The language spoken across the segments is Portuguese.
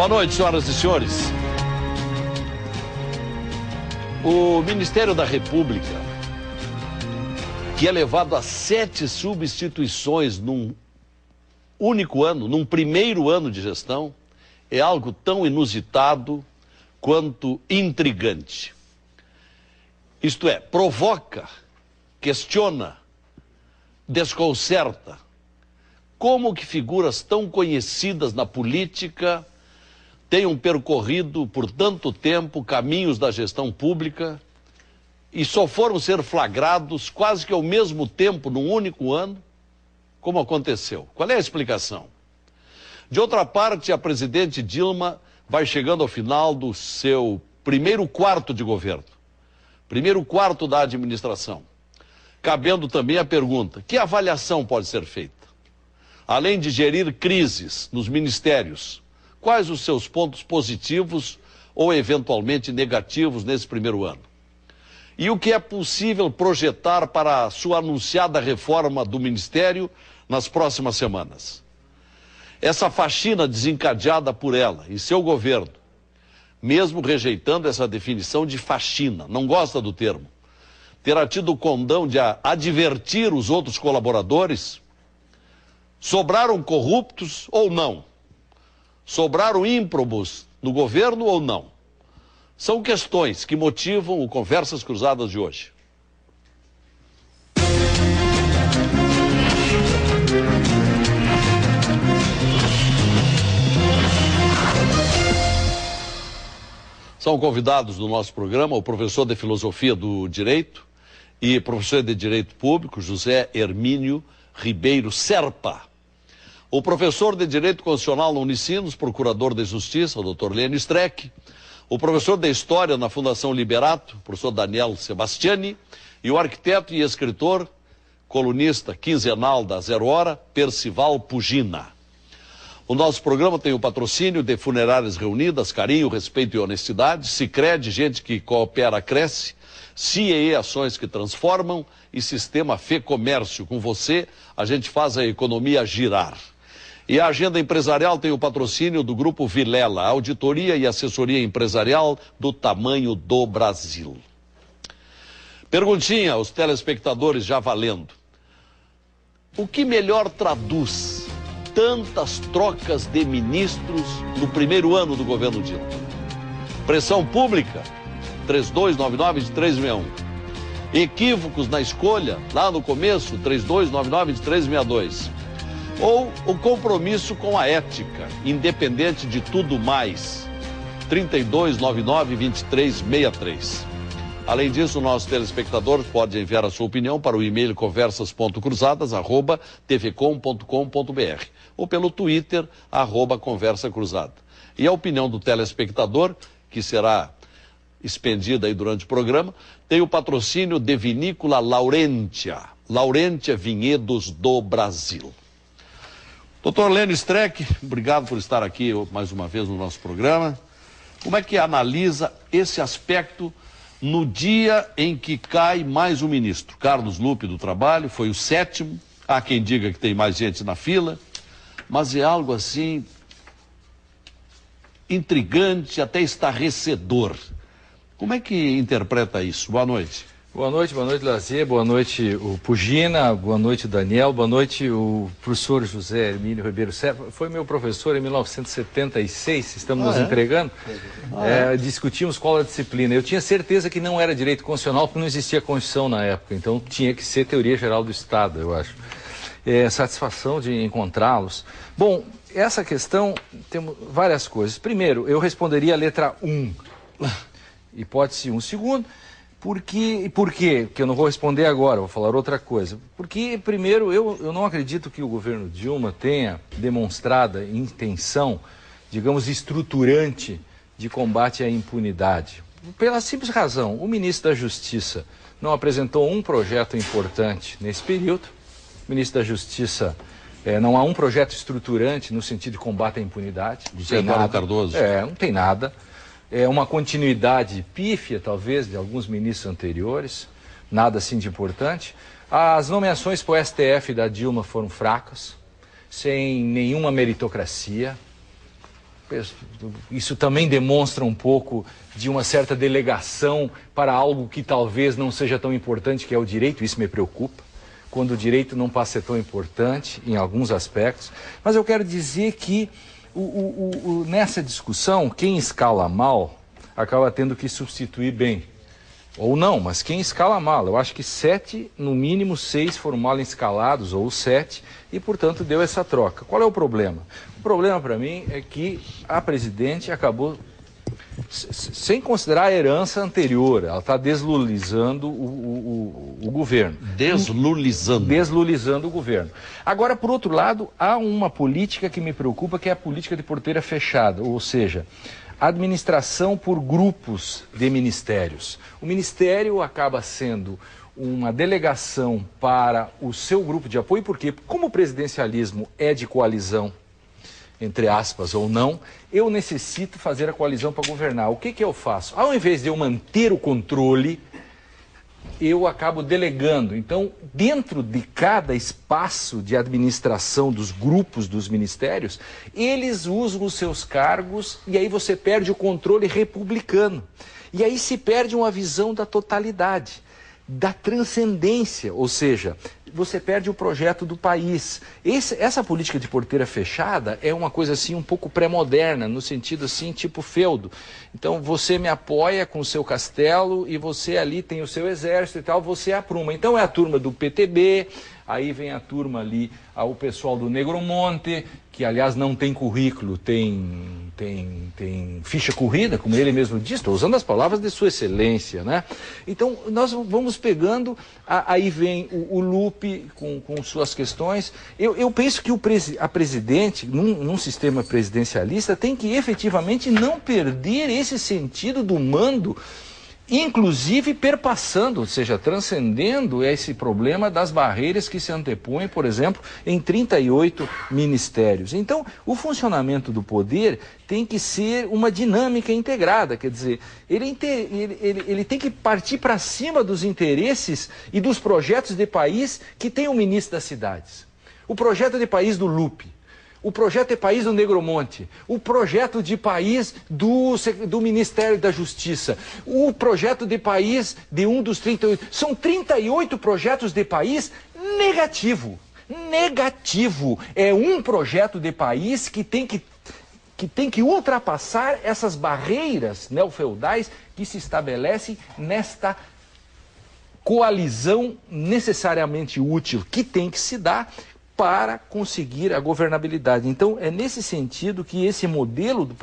Boa noite, senhoras e senhores. O Ministério da República, que é levado a 7 substituições num único ano, num primeiro ano de gestão, é algo tão inusitado quanto intrigante. Isto é, provoca, questiona, desconcerta. Como que figuras tão conhecidas na política tenham percorrido por tanto tempo caminhos da gestão pública e só foram ser flagrados quase que ao mesmo tempo, num único ano, como aconteceu? Qual é a explicação? De outra parte, a presidente Dilma vai chegando ao final do seu primeiro quarto de governo, primeiro quarto da administração, cabendo também a pergunta: que avaliação pode ser feita? Além de gerir crises nos ministérios, quais os seus pontos positivos ou eventualmente negativos nesse primeiro ano? E o que é possível projetar para a sua anunciada reforma do Ministério nas próximas semanas? Essa faxina desencadeada por ela e seu governo, mesmo rejeitando essa definição de faxina, não gosta do termo, terá tido o condão de advertir os outros colaboradores? Sobraram corruptos ou não? Sobraram ímprobos no governo ou não? São questões que motivam o Conversas Cruzadas de hoje. São convidados do nosso programa o professor de Filosofia do Direito e professor de Direito Público, José Hermínio Ribeiro Serpa. O professor de Direito Constitucional na Unicinos, procurador de Justiça, o Dr. Lênio Streck. O professor de História na Fundação Liberato, professor Daniel Sebastiani. E o arquiteto e escritor, colunista quinzenal da Zero Hora, Percival Pugina. O nosso programa tem o patrocínio de Funerárias Reunidas, carinho, respeito e honestidade. Sicredi, gente que coopera, cresce. CIEE, ações que transformam. E Sistema Fê Comércio. Com você, a gente faz a economia girar. E a agenda empresarial tem o patrocínio do Grupo Vilela, auditoria e assessoria empresarial do tamanho do Brasil. Perguntinha aos telespectadores já valendo. O que melhor traduz tantas trocas de ministros no primeiro ano do governo Dilma? Pressão pública? 3299-2361. Equívocos na escolha, lá no começo? 3299-2362. Ou o compromisso com a ética, independente de tudo mais, 3299-2363. Além disso, o nosso telespectador pode enviar a sua opinião para o e-mail conversas.cruzadas@tvcom.com.br ou pelo Twitter, @conversacruzada. E a opinião do telespectador, que será expendida aí durante o programa, tem o patrocínio de Vinícola Laurentia, Laurentia Vinhedos do Brasil. Dr. Lênio Streck, obrigado por estar aqui mais uma vez no nosso programa. Como é que analisa esse aspecto no dia em que cai mais um ministro? Carlos Lupe do Trabalho foi o 7º, há quem diga que tem mais gente na fila, mas é algo assim intrigante, até estarrecedor. Como é que interpreta isso? Boa noite. Boa noite, Lazier, boa noite o Pugina, boa noite o Daniel, boa noite o professor José Hermínio Ribeiro Serpa. Foi meu professor em 1976, estamos nos entregando. Discutimos qual era a disciplina. Eu tinha certeza que não era direito constitucional porque não existia Constituição na época, então tinha que ser teoria geral do Estado, eu acho. Satisfação de encontrá-los. Bom, essa questão, temos várias coisas. Primeiro, eu responderia a letra 1, hipótese 1. Segundo, por quê? Porque eu não vou responder agora, vou falar outra coisa. Porque, primeiro, eu não acredito que o governo Dilma tenha demonstrado intenção, digamos, estruturante de combate à impunidade. Pela simples razão, o ministro da Justiça não apresentou um projeto importante nesse período. O ministro da Justiça, não há um projeto estruturante no sentido de combate à impunidade. José Eduardo Cardoso. Não tem nada. É uma continuidade pífia, talvez, de alguns ministros anteriores, nada assim de importante. As nomeações para o STF da Dilma foram fracas, sem nenhuma meritocracia. isso também demonstra um pouco de uma certa delegação para algo que talvez não seja tão importante, que é o direito. Isso me preocupa, quando o direito não passa a ser tão importante em alguns aspectos. Mas eu quero dizer que nessa discussão, quem escala mal acaba tendo que substituir bem. Ou não, mas quem escala mal? Eu acho que 7, no mínimo 6 foram mal escalados, ou 7, e portanto deu essa troca. Qual é o problema? O problema para mim é que a presidente acabou, sem considerar a herança anterior, ela está deslulizando o governo. Deslulizando. Deslulizando o governo. Agora, por outro lado, há uma política que me preocupa, que é a política de porteira fechada, ou seja, administração por grupos de ministérios. O ministério acaba sendo uma delegação para o seu grupo de apoio, porque como o presidencialismo é de coalizão, entre aspas ou não, eu necessito fazer a coalizão para governar. O que eu faço? Ao invés de eu manter o controle, eu acabo delegando. Então, dentro de cada espaço de administração dos grupos dos ministérios, eles usam os seus cargos e aí você perde o controle republicano. E aí se perde uma visão da totalidade, da transcendência, ou seja, você perde o projeto do país. Essa política de porteira fechada é uma coisa assim um pouco pré-moderna, no sentido assim, tipo feudo. Então você me apoia com o seu castelo e você ali tem o seu exército e tal, você apruma. Então é a turma do PTB, aí vem a turma ali, o pessoal do Negromonte, que aliás não tem currículo, tem ficha corrida, como ele mesmo disse, estou usando as palavras de sua excelência, né? Então nós vamos pegando, aí vem o Lupe com suas questões. Eu penso que a presidente, num sistema presidencialista, tem que efetivamente não perder esse sentido do mando, inclusive perpassando, ou seja, transcendendo esse problema das barreiras que se antepõem, por exemplo, em 38 ministérios. Então, o funcionamento do poder tem que ser uma dinâmica integrada, quer dizer, ele tem que partir para cima dos interesses e dos projetos de país que tem o ministro das cidades. O projeto de país do Lupe, o projeto de país do Negromonte, o projeto de país do Ministério da Justiça, o projeto de país de um dos 38. São 38 projetos de país negativo. Negativo. É um projeto de país que tem que ultrapassar essas barreiras neofeudais que se estabelecem nesta coalizão necessariamente útil que tem que se dar para conseguir a governabilidade. Então, é nesse sentido que esse modelo do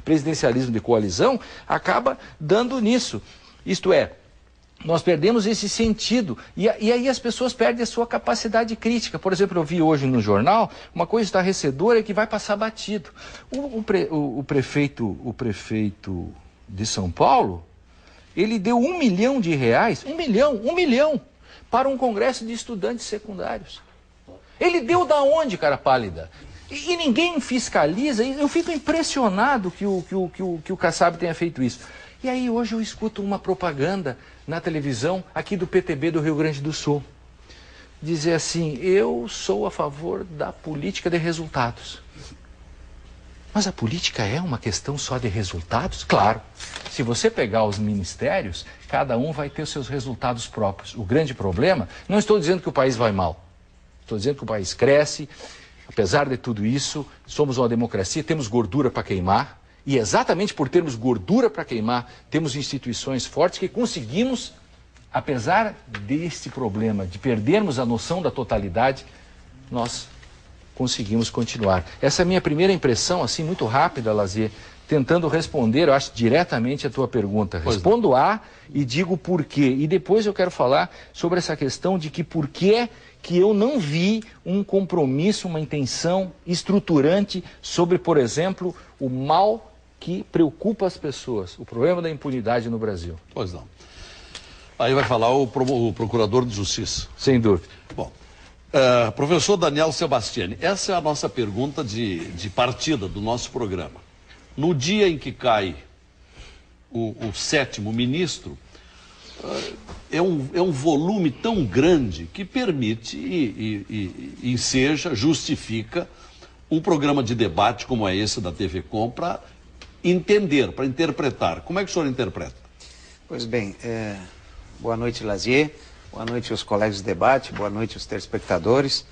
presidencialismo de coalizão acaba dando nisso. Isto é, nós perdemos esse sentido e aí as pessoas perdem a sua capacidade crítica. Por exemplo, eu vi hoje no jornal uma coisa estarrecedora que vai passar batido. O prefeito de São Paulo, ele deu R$1 milhão, R$1 milhão, para um congresso de estudantes secundários. Ele deu da onde, cara pálida? E ninguém fiscaliza. Eu fico impressionado que o Kassab tenha feito isso. E aí hoje eu escuto uma propaganda na televisão aqui do PTB do Rio Grande do Sul. Dizer assim, eu sou a favor da política de resultados. Mas a política é uma questão só de resultados? Claro. Se você pegar os ministérios, cada um vai ter os seus resultados próprios. O grande problema, não estou dizendo que o país vai mal. Estou dizendo que o país cresce, apesar de tudo isso, somos uma democracia, temos gordura para queimar, e exatamente por termos gordura para queimar, temos instituições fortes que conseguimos, apesar desse problema de perdermos a noção da totalidade, nós conseguimos continuar. Essa é a minha primeira impressão, assim, muito rápida, Lazier, tentando responder, eu acho, diretamente a tua pergunta. Respondo A e digo por quê. E depois eu quero falar sobre essa questão de que por que eu não vi um compromisso, uma intenção estruturante sobre, por exemplo, o mal que preocupa as pessoas, o problema da impunidade no Brasil. Pois não. Aí vai falar o procurador de justiça. Sem dúvida. Bom, professor Daniel Sebastiani, essa é a nossa pergunta de partida do nosso programa. No dia em que cai o 7º ministro, é um volume tão grande que permite e enseja, justifica um programa de debate como é esse da TV Com para entender, para interpretar. Como é que o senhor interpreta? Pois bem, boa noite, Lazier, boa noite aos colegas de debate, boa noite aos telespectadores.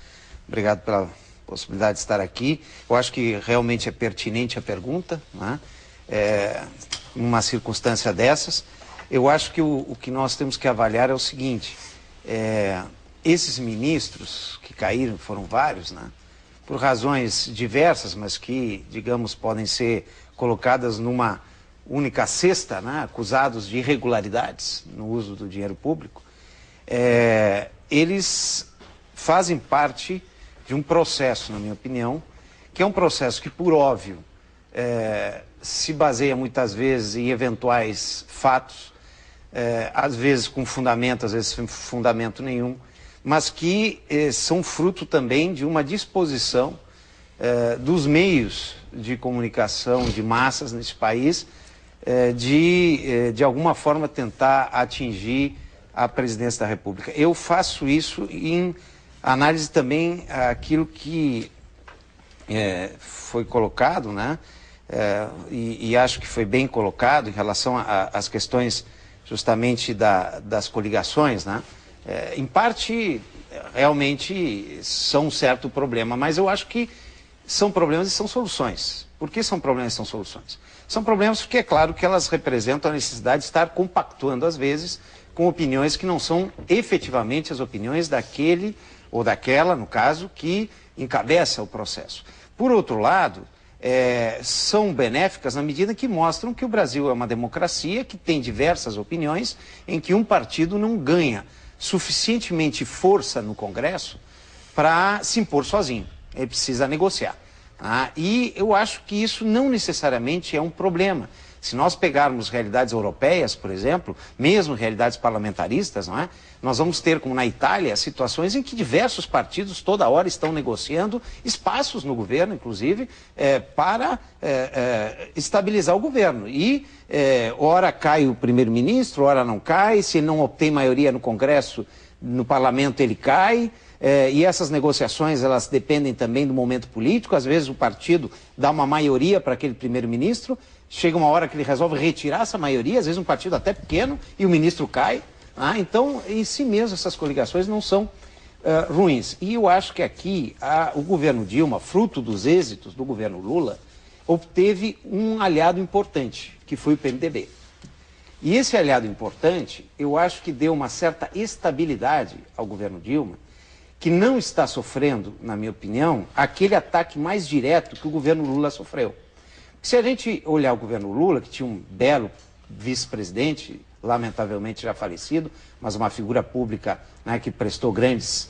Obrigado pela possibilidade de estar aqui. Eu acho que realmente é pertinente a pergunta, né? Numa circunstância dessas. Eu acho que o que nós temos que avaliar é o seguinte, esses ministros que caíram, foram vários, né? Por razões diversas, mas que, digamos, podem ser colocadas numa única cesta, né? Acusados de irregularidades no uso do dinheiro público, eles fazem parte de um processo, na minha opinião, que é um processo que, por óbvio, se baseia muitas vezes em eventuais fatos, às vezes com fundamento, às vezes sem fundamento nenhum, mas que são fruto também de uma disposição dos meios de comunicação de massas nesse país de alguma forma tentar atingir a presidência da República. Eu faço isso em análise também aquilo que foi colocado, né? E acho que foi bem colocado em relação às questões justamente das coligações, né? Em parte, realmente, são um certo problema, mas eu acho que são problemas e são soluções. Por que são problemas e são soluções? São problemas porque é claro que elas representam a necessidade de estar compactuando, às vezes, com opiniões que não são efetivamente as opiniões daquele ou daquela, no caso, que encabeça o processo. Por outro lado, são benéficas na medida que mostram que o Brasil é uma democracia que tem diversas opiniões em que um partido não ganha suficientemente força no Congresso para se impor sozinho. Ele precisa negociar. E eu acho que isso não necessariamente é um problema. Se nós pegarmos realidades europeias, por exemplo, mesmo realidades parlamentaristas, não é? Nós vamos ter, como na Itália, situações em que diversos partidos toda hora estão negociando espaços no governo, inclusive, para estabilizar o governo. E ora cai o primeiro-ministro, ora não cai, se não obtém maioria no Congresso, no parlamento ele cai. E essas negociações, elas dependem também do momento político. Às vezes o partido dá uma maioria para aquele primeiro-ministro, chega uma hora que ele resolve retirar essa maioria, às vezes um partido até pequeno, e o ministro cai. Então, em si mesmo, essas coligações não são ruins. E eu acho que aqui o governo Dilma, fruto dos êxitos do governo Lula, obteve um aliado importante, que foi o PMDB. E esse aliado importante, eu acho que deu uma certa estabilidade ao governo Dilma, que não está sofrendo, na minha opinião, aquele ataque mais direto que o governo Lula sofreu. Se a gente olhar o governo Lula, que tinha um belo vice-presidente, lamentavelmente já falecido, mas uma figura pública, né, que prestou grandes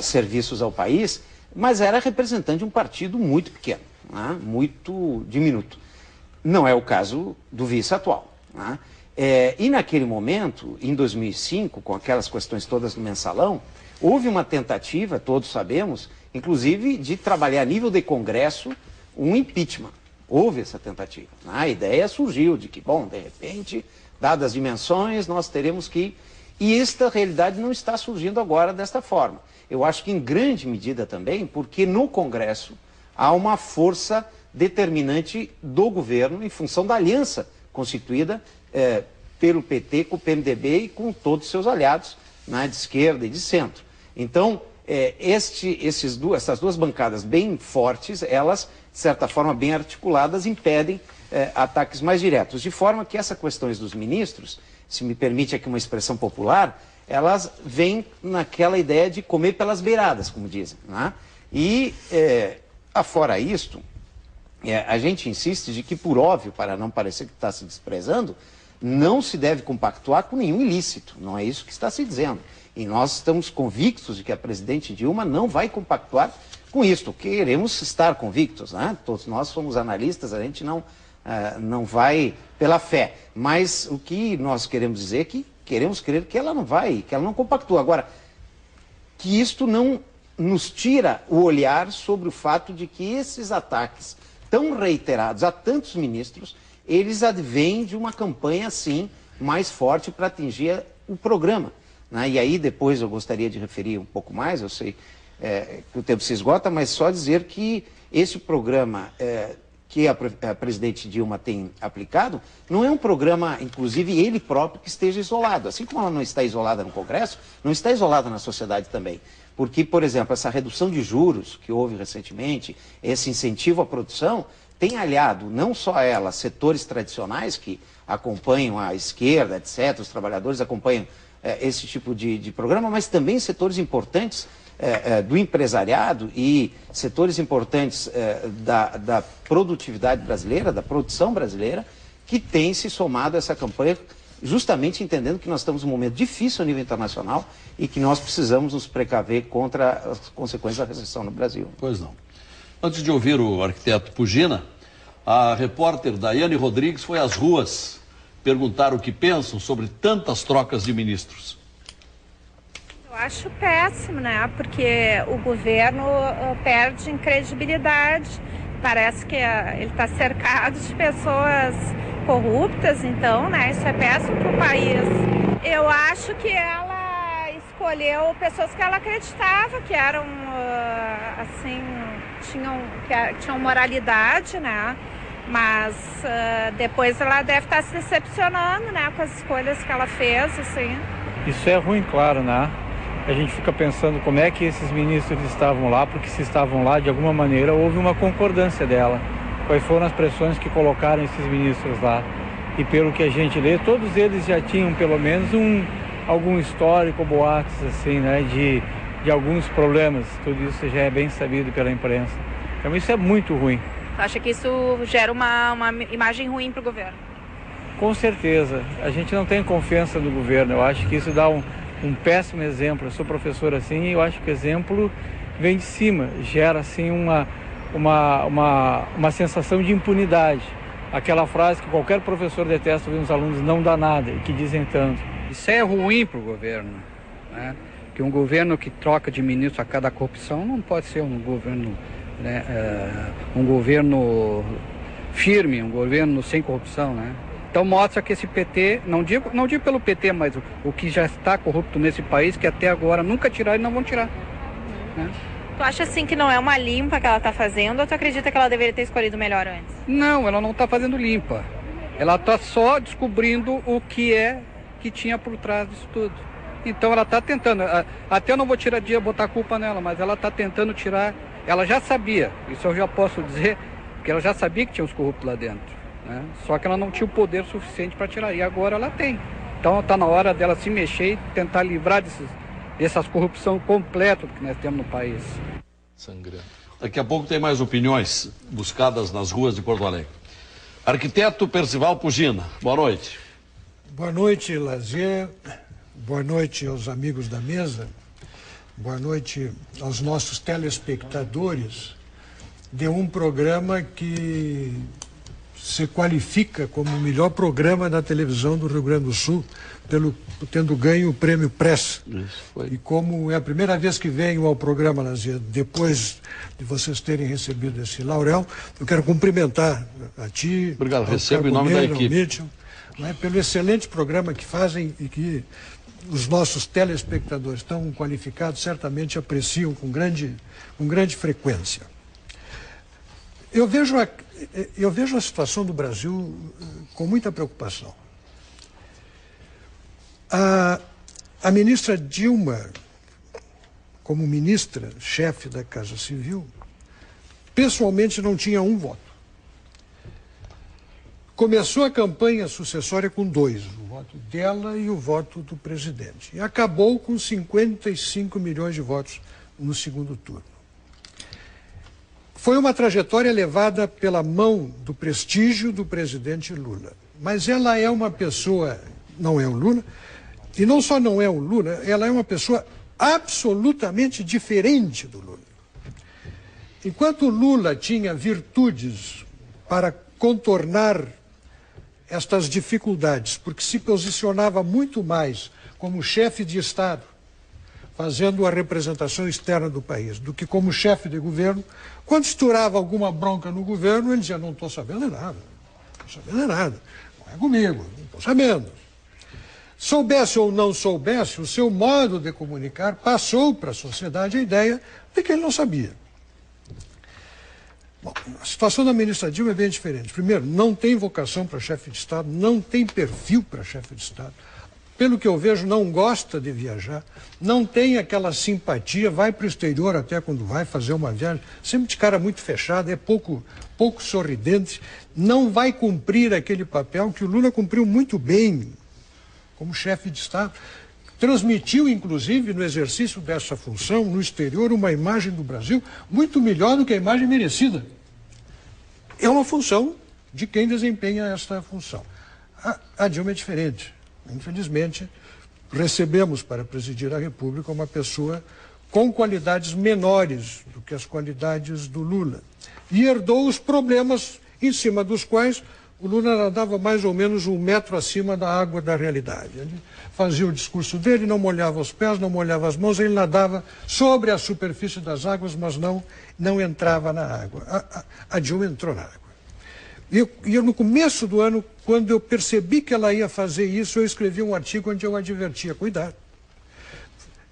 serviços ao país, mas era representante de um partido muito pequeno, né, muito diminuto. Não é o caso do vice atual. Né? E naquele momento, em 2005, com aquelas questões todas do mensalão, houve uma tentativa, todos sabemos, inclusive de trabalhar a nível de Congresso um impeachment. Houve essa tentativa. A ideia surgiu de que, bom, de repente, dadas as dimensões, nós teremos que... E esta realidade não está surgindo agora desta forma. Eu acho que em grande medida também, porque no Congresso há uma força determinante do governo em função da aliança constituída pelo PT com o PMDB e com todos os seus aliados, né, de esquerda e de centro. Então, essas duas bancadas bem fortes, elas, de certa forma, bem articuladas, impedem ataques mais diretos. De forma que essas questões dos ministros, se me permite aqui uma expressão popular, elas vêm naquela ideia de comer pelas beiradas, como dizem. Né? E, afora isto, a gente insiste de que, por óbvio, para não parecer que está se desprezando, não se deve compactuar com nenhum ilícito. Não é isso que está se dizendo. E nós estamos convictos de que a presidente Dilma não vai compactuar com isto. Queremos estar convictos, né? Todos nós somos analistas, a gente não vai pela fé. Mas o que nós queremos dizer é que queremos crer que ela não vai, que ela não compactua. Agora, que isto não nos tira o olhar sobre o fato de que esses ataques tão reiterados a tantos ministros, eles advêm de uma campanha, assim, mais forte para atingir o programa. Né? E aí depois eu gostaria de referir um pouco mais, eu sei que o tempo se esgota, mas só dizer que esse programa que a presidente Dilma tem aplicado, não é um programa, inclusive, ele próprio que esteja isolado. Assim como ela não está isolada no Congresso, não está isolada na sociedade também. Porque, por exemplo, essa redução de juros que houve recentemente, esse incentivo à produção, tem aliado não só a ela, setores tradicionais que acompanham a esquerda, etc., os trabalhadores acompanham esse tipo de programa, mas também setores importantes do empresariado e setores importantes da produtividade brasileira, da produção brasileira, que têm se somado a essa campanha, justamente entendendo que nós estamos num momento difícil a nível internacional e que nós precisamos nos precaver contra as consequências da recessão no Brasil. Pois não. Antes de ouvir o arquiteto Pugina, a repórter Daiane Rodrigues foi às ruas perguntar o que pensam sobre tantas trocas de ministros. Eu acho péssimo, né? Porque o governo perde em credibilidade. Parece que ele está cercado de pessoas corruptas, então, né? Isso é péssimo para o país. Eu acho que ela escolheu pessoas que ela acreditava que eram, assim, tinham moralidade, né? Mas depois ela deve estar se decepcionando, né? Com as escolhas que ela fez, assim. Isso é ruim, claro, né? A gente fica pensando como é que esses ministros estavam lá, porque se estavam lá, de alguma maneira, houve uma concordância dela. Quais foram as pressões que colocaram esses ministros lá? E pelo que a gente lê, todos eles já tinham pelo menos algum histórico, boatos, assim, né, de alguns problemas. Tudo isso já é bem sabido pela imprensa. Então isso é muito ruim. Você acha que isso gera uma imagem ruim para o governo? Com certeza. A gente não tem confiança no governo. Eu acho que isso dá um péssimo exemplo. Eu sou professor assim e eu acho que o exemplo vem de cima. Gera assim uma sensação de impunidade. Aquela frase que qualquer professor detesta ouvir nos alunos, não dá nada, e que dizem tanto. Isso é ruim para o governo, né? Que um governo que troca de ministro a cada corrupção não pode ser um governo, né, um governo firme, um governo sem corrupção, né? Então mostra que esse PT, não digo pelo PT, mas o que já está corrupto nesse país, que até agora nunca tiraram e não vão tirar, né? Tu acha assim que não é uma limpa que ela está fazendo ou tu acredita que ela deveria ter escolhido melhor antes? Não, ela não está fazendo limpa. Ela está só descobrindo o que tinha por trás disso tudo. Então ela está tentando, até eu não vou botar a culpa nela, mas ela está tentando tirar, ela já sabia, isso eu já posso dizer, porque ela já sabia que tinha os corruptos lá dentro, né? Só que ela não tinha o poder suficiente para tirar, e agora ela tem. Então está na hora dela se mexer e tentar livrar dessas corrupção completa que nós temos no país. Sangrando. Daqui a pouco tem mais opiniões buscadas nas ruas de Porto Alegre. Arquiteto Percival Pugina, boa noite. Boa noite, Lazier. Boa noite aos amigos da mesa. Boa noite aos nossos telespectadores de um programa que se qualifica como o melhor programa da televisão do Rio Grande do Sul, tendo ganho o prêmio Press. Isso foi. E como é a primeira vez que venho ao programa, Lazier, depois de vocês terem recebido esse laurel, eu quero cumprimentar a ti. Obrigado, recebo em nome da equipe. Mitchell, né, pelo excelente programa que fazem e que os nossos telespectadores tão qualificados certamente apreciam com grande frequência. Eu vejo a situação do Brasil com muita preocupação. A ministra Dilma, como ministra, chefe da Casa Civil, pessoalmente não tinha um voto. Começou a campanha sucessória com 2, o voto dela e o voto do presidente. E acabou com 55 milhões de votos no segundo turno. Foi uma trajetória levada pela mão do prestígio do presidente Lula. Mas ela é uma pessoa, não é o Lula, e não só não é o Lula, ela é uma pessoa absolutamente diferente do Lula. Enquanto o Lula tinha virtudes para contornar estas dificuldades, porque se posicionava muito mais como chefe de Estado, fazendo a representação externa do país, do que como chefe de governo. Quando estourava alguma bronca no governo, ele dizia, não estou sabendo nada, não estou sabendo nada, não é comigo, não estou sabendo. Soubesse ou não soubesse, o seu modo de comunicar passou para a sociedade a ideia de que ele não sabia. Bom, a situação da ministra Dilma é bem diferente. Primeiro, não tem vocação para chefe de Estado, não tem perfil para chefe de Estado. Pelo que eu vejo, não gosta de viajar, não tem aquela simpatia, vai para o exterior até quando vai fazer uma viagem, sempre de cara muito fechada, é pouco sorridente, não vai cumprir aquele papel que o Lula cumpriu muito bem como chefe de Estado. Transmitiu, inclusive, no exercício dessa função, no exterior, uma imagem do Brasil muito melhor do que a imagem merecida. É uma função de quem desempenha essa função. A Dilma é diferente. Infelizmente, recebemos para presidir a República uma pessoa com qualidades menores do que as qualidades do Lula. E herdou os problemas em cima dos quais o Lula nadava mais ou menos 1 metro acima da água da realidade. Ele fazia o discurso dele, não molhava os pés, não molhava as mãos, ele nadava sobre a superfície das águas, mas não entrava na água. A Dilma entrou na água. E eu, no começo do ano, quando eu percebi que ela ia fazer isso, eu escrevi um artigo onde eu advertia: cuidado.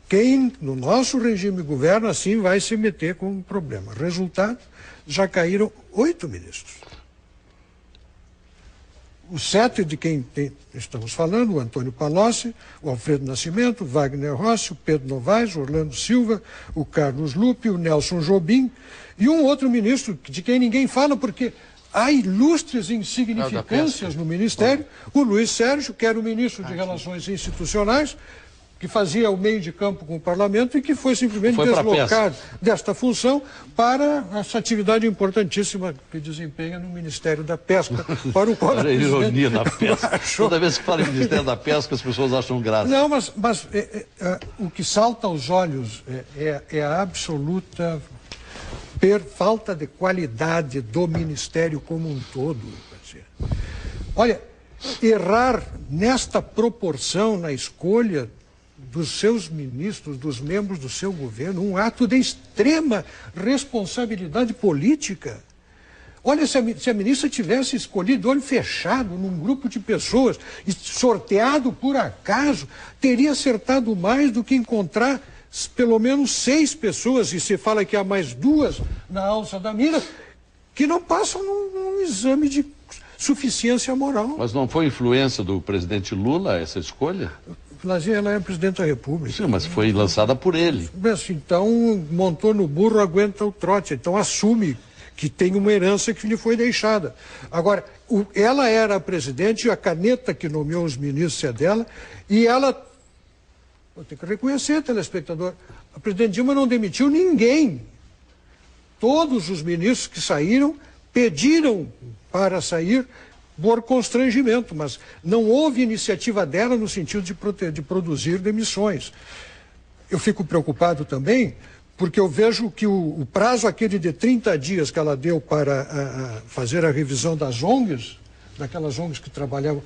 Quem no nosso regime governa, assim vai se meter com um problema. Resultado, já caíram 8 ministros. Os 7 de quem estamos falando, o Antônio Palocci, o Alfredo Nascimento, o Wagner Rossi, o Pedro Novaes, o Orlando Silva, o Carlos Lupe, o Nelson Jobim e um outro ministro de quem ninguém fala porque há ilustres insignificâncias no Ministério, o Luiz Sérgio, que era o ministro de Relações Institucionais, que fazia o meio de campo com o Parlamento e que foi simplesmente deslocado desta função para essa atividade importantíssima que desempenha no Ministério da Pesca, para o qual... Olha a ironia da pesca. Toda vez que fala em Ministério da Pesca, as pessoas acham graça. Não, mas o que salta aos olhos é a absoluta falta de qualidade do Ministério como um todo. Olha, errar nesta proporção na escolha dos seus ministros, dos membros do seu governo, um ato de extrema responsabilidade política. Olha, se a ministra tivesse escolhido olho fechado num grupo de pessoas e sorteado por acaso, teria acertado mais do que encontrar pelo menos 6 pessoas, e se fala que há mais 2 na alça da mira, que não passam num exame de suficiência moral. Mas não foi influência do presidente Lula essa escolha? Ela é presidente da República. Sim, mas foi lançada por ele. Mas, então, montou no burro, aguenta o trote. Então, assume que tem uma herança que lhe foi deixada. Agora, ela era a presidente, a caneta que nomeou os ministros é dela, e ela... Vou ter que reconhecer, telespectador, a presidente Dilma não demitiu ninguém. Todos os ministros que saíram pediram para sair por constrangimento, mas não houve iniciativa dela no sentido de produzir demissões. Eu fico preocupado também porque eu vejo que o prazo aquele de 30 dias que ela deu para fazer a revisão das ONGs, daquelas ONGs que trabalhavam,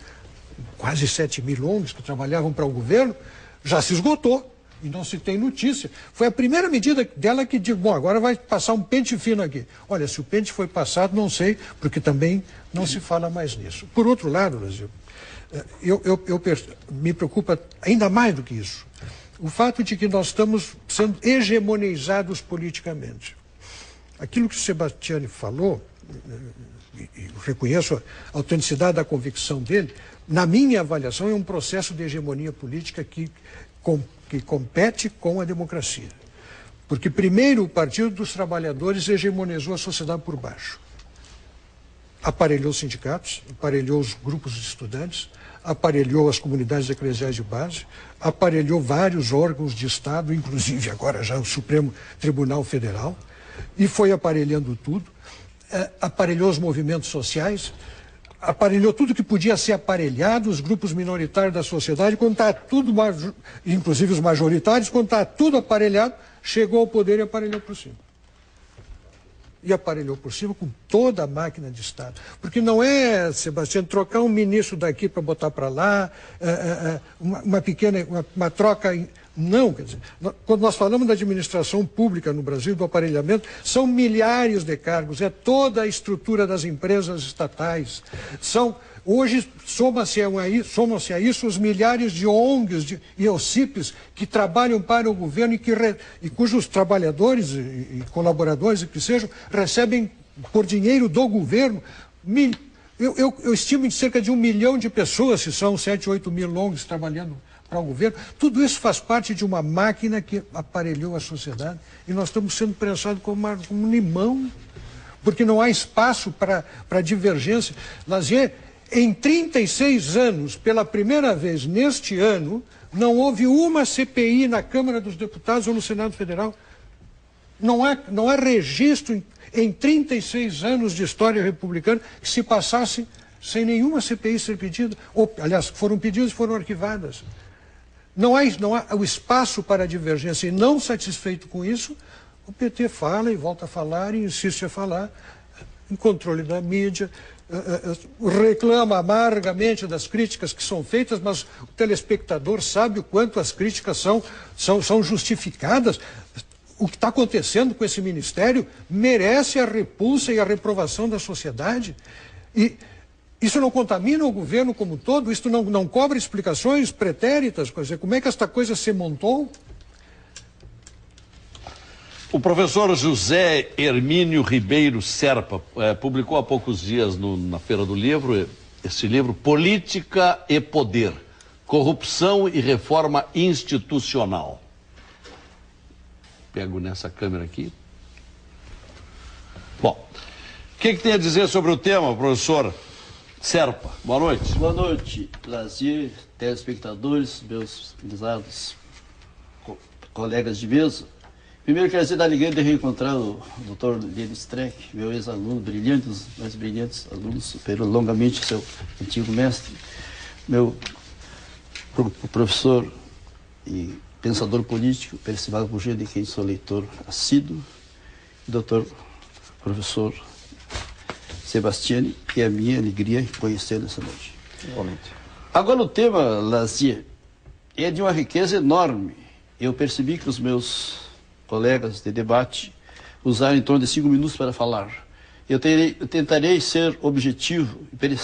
quase 7.000 ONGs que trabalhavam para o governo, já se esgotou e não se tem notícia. Foi a primeira medida dela que digo, bom, agora vai passar um pente fino aqui. Olha, se o pente foi passado, não sei, porque também não se fala mais nisso. Por outro lado, Brasil, me preocupa ainda mais do que isso, o fato de que nós estamos sendo hegemonizados politicamente. Aquilo que o Sebastiani falou, e reconheço a autenticidade da convicção dele, na minha avaliação, é um processo de hegemonia política que compete com a democracia. Porque, primeiro, o Partido dos Trabalhadores hegemonizou a sociedade por baixo. Aparelhou os sindicatos, aparelhou os grupos de estudantes, aparelhou as comunidades eclesiais de base, aparelhou vários órgãos de Estado, inclusive agora já o Supremo Tribunal Federal, e foi aparelhando tudo, aparelhou os movimentos sociais, aparelhou tudo que podia ser aparelhado, os grupos minoritários da sociedade, quando está tudo, inclusive os majoritários, quando está tudo aparelhado, chegou ao poder e aparelhou por cima. E aparelhou por cima com toda a máquina de Estado. Porque não é, Sebastião, trocar um ministro daqui para botar para lá, uma troca... Não, quer dizer, quando nós falamos da administração pública no Brasil, do aparelhamento, são milhares de cargos, é toda a estrutura das empresas estatais. Hoje, somam-se a isso os milhares de ONGs e OCIPs que trabalham para o governo e cujos trabalhadores e colaboradores, que sejam, recebem por dinheiro do governo, eu estimo em cerca de 1 milhão de pessoas, se são 7, 8 mil ONGs trabalhando para o governo. Tudo isso faz parte de uma máquina que aparelhou a sociedade e nós estamos sendo prensados como um limão, porque não há espaço para divergência. Lazier, em 36 anos, pela primeira vez neste ano, não houve uma CPI na Câmara dos Deputados ou no Senado Federal. Não há registro em 36 anos de história republicana que se passasse sem nenhuma CPI ser pedida. Ou, aliás, foram pedidas e foram arquivadas. Não há o espaço para divergência. E não satisfeito com isso, o PT fala e volta a falar e insiste a falar em controle da mídia, reclama amargamente das críticas que são feitas, mas o telespectador sabe o quanto as críticas são justificadas. O que está acontecendo com esse ministério merece a repulsa e a reprovação da sociedade. E isso não contamina o governo como um todo? Isso não cobra explicações pretéritas? Quer dizer, como é que esta coisa se montou? O professor José Hermínio Ribeiro Serpa publicou há poucos dias na Feira do Livro esse livro, Política e Poder, Corrupção e Reforma Institucional. Pego nessa câmera aqui. Bom, o que tem a dizer sobre o tema, professor Serpa? Boa noite. Boa noite, Lazier, telespectadores, meus prezados colegas de mesa. Primeiro, quero dizer da alegria de reencontrar o Dr. Lênin Streck, meu ex-aluno, brilhante, os mais brilhantes alunos, superou longamente seu antigo mestre, meu professor e pensador político, Percival Pugina, de quem sou leitor assíduo, Dr. Professor Sebastiani, que é a minha alegria conhecer nessa noite. Igualmente. Agora, o tema, Lazier, é de uma riqueza enorme. Eu percebi que os meus colegas de debate usaram em torno de 5 minutos para falar. Eu tentarei ser objetivo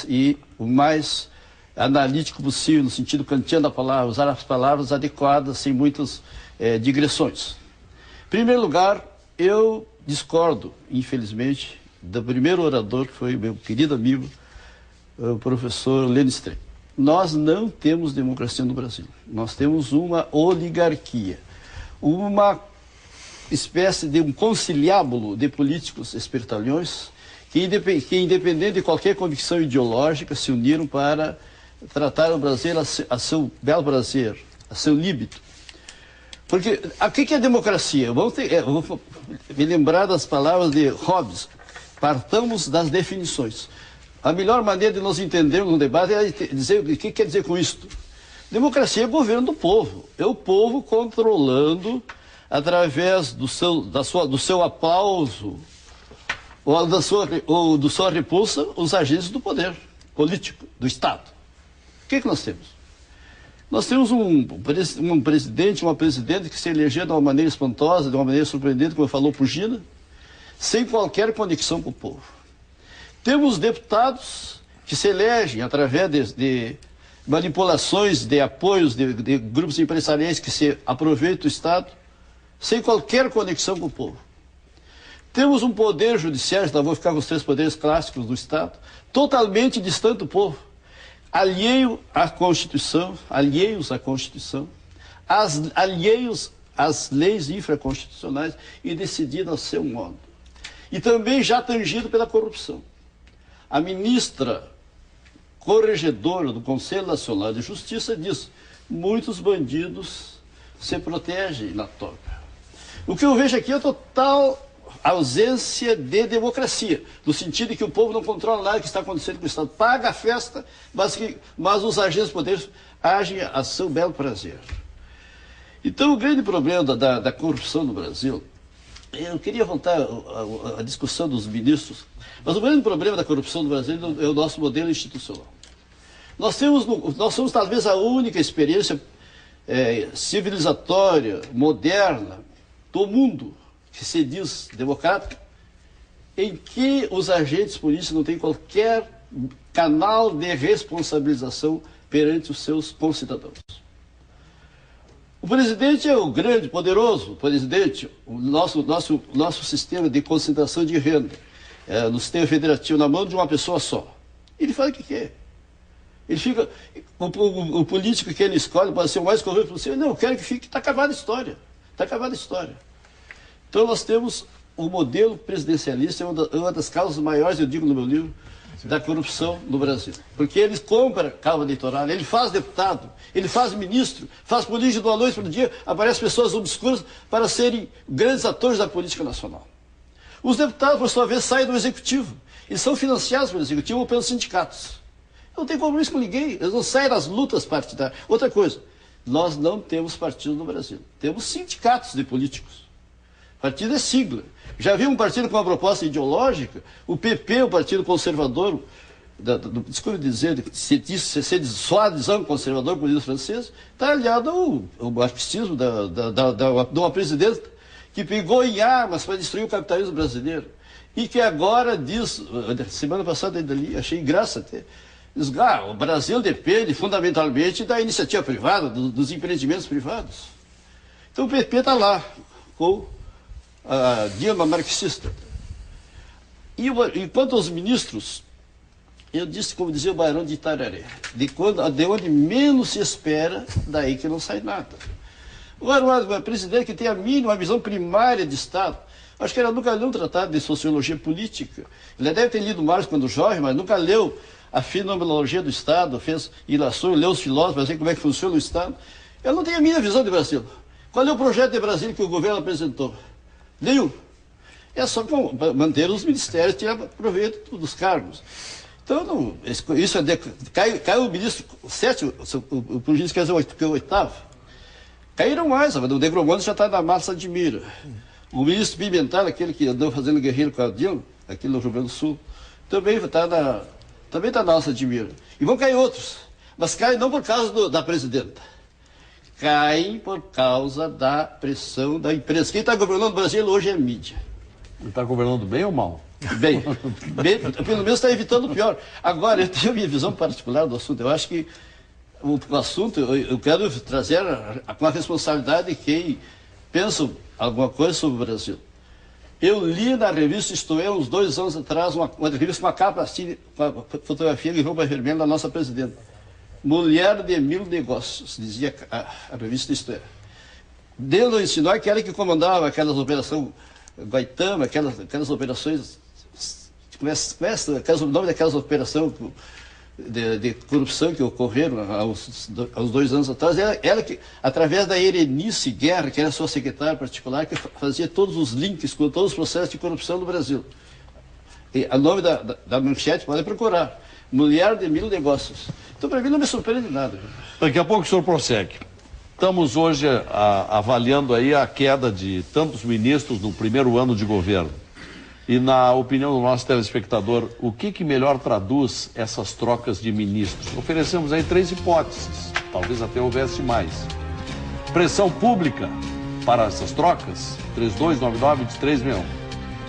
e o mais analítico possível, no sentido kantiano da palavra, usar as palavras adequadas, sem muitas digressões. Em primeiro lugar, eu discordo, infelizmente, do primeiro orador, que foi meu querido amigo, o professor Lênin Streck. Nós não temos democracia no Brasil. Nós temos uma oligarquia, uma espécie de um conciliábulo de políticos espertalhões que, independente de qualquer convicção ideológica, se uniram para tratar o Brasil a seu bel prazer, a seu líbito. Porque o que é democracia? Eu vou me lembrar das palavras de Hobbes. Partamos das definições. A melhor maneira de nós entendermos um debate é dizer o que quer dizer com isto. Democracia é governo do povo. É o povo controlando, através do seu aplauso ou da sua repulsa, os agentes do poder político, do Estado. O que nós temos? Nós temos um presidente, uma presidente que se elegeu de uma maneira espantosa, de uma maneira surpreendente, como falou Pugina, sem qualquer conexão com o povo. Temos deputados que se elegem através de manipulações, de apoios de grupos empresariais que se aproveitam do Estado, sem qualquer conexão com o povo. Temos um poder judiciário, então vou ficar com os 3 poderes clássicos do Estado, totalmente distante do povo, alheios à Constituição, alheios às leis infraconstitucionais e decidido a seu modo. E também já tangido pela corrupção. A ministra corregedora do Conselho Nacional de Justiça diz: muitos bandidos se protegem na toga. O que eu vejo aqui é a total ausência de democracia, no sentido de que o povo não controla nada que está acontecendo com o Estado. Paga a festa, mas os agentes poderes agem a seu belo prazer. Então, o grande problema da corrupção no Brasil, eu queria voltar à discussão dos ministros, mas o grande problema da corrupção no Brasil é o nosso modelo institucional. Nós somos talvez a única experiência civilizatória, moderna, do mundo, que se diz democrática, em que os agentes políticos não têm qualquer canal de responsabilização perante os seus concidadãos. O presidente é o grande, poderoso presidente, o nosso sistema de concentração de renda. no sistema federativo na mão de uma pessoa só. Ele faz o que quer. Ele fica, o político que ele escolhe pode ser o mais correto possível. Não, eu quero que fique, está acabada a história. Está acabada a história. Então nós temos o modelo presidencialista, é uma das causas maiores, eu digo no meu livro, da corrupção no Brasil. Porque ele compra cabo eleitoral, ele faz deputado, ele faz ministro, faz política da noite para o dia, aparecem pessoas obscuras para serem grandes atores da política nacional. Os deputados, por sua vez, saem do executivo. Eles são financiados pelo executivo ou pelos sindicatos. Não tem compromisso com ninguém, eles não saem das lutas partidárias. Outra coisa, nós não temos partido no Brasil. Temos sindicatos de políticos. Partido é sigla. Já havia um partido com uma proposta ideológica, o PP, o Partido Conservador, desculpe dizer, ser suadizão conservador político francês, está aliado ao marxismo de uma presidenta que pegou em armas para destruir o capitalismo brasileiro. E que agora diz, semana passada ainda ali, achei graça até, diz, o Brasil depende fundamentalmente da iniciativa privada, dos empreendimentos privados. Então o PP está lá, com a Dilma marxista. E quanto aos ministros, eu disse, como dizia o Barão de Itararé, de onde menos se espera, daí que não sai nada. Agora, o presidente que tem a mínima visão primária de Estado, acho que ela nunca leu um tratado de sociologia política. Ele deve ter lido Marx quando jovem, mas nunca leu a fenomenologia do Estado, fez ilações, leu os filósofos para ver como é que funciona o Estado. Eu não tenho a mínima visão de Brasil. Qual é o projeto de Brasil que o governo apresentou? Nenhum. É só manter os ministérios, tirar proveito dos cargos. Então, não, isso cai o ministro sétimo, o ministro quer dizer que é o oitavo. Caíram mais, o Negromando já está na massa de mira. O ministro Pimentel, aquele que andou fazendo guerrilha com a Dilma, aqui no Rio Grande do Sul, também está na massa de mira. E vão cair outros, mas caem não por causa da presidenta. Caem por causa da pressão da imprensa. Quem está governando o Brasil hoje é a mídia. Está governando bem ou mal? Bem, pelo menos está evitando o pior. Agora, eu tenho a minha visão particular do assunto. Eu acho que o assunto, eu quero trazer com a responsabilidade de quem pensa alguma coisa sobre o Brasil. Eu li na revista Isto É, uns 2 anos atrás, uma revista com uma capa assim, com a fotografia de roupa vermelha da nossa presidenta. Mulher de 1000 negócios, dizia a revista Isto É. Dentro do Sinói, que era que comandava aquelas operações Guaitama, aquelas operações, o nome daquelas operações de corrupção que ocorreram aos 2 anos atrás, ela que, através da Erenice Guerra, que era sua secretária particular, que fazia todos os links com todos os processos de corrupção no Brasil. E o nome da manchete, podem procurar. Mulher de 1000 negócios. Então, para mim, não me surpreende nada. Daqui a pouco o senhor prossegue. Estamos hoje avaliando aí a queda de tantos ministros no primeiro ano de governo. E na opinião do nosso telespectador, o que melhor traduz essas trocas de ministros? Oferecemos aí 3 hipóteses, talvez até houvesse mais. Pressão pública para essas trocas, 3299-2361.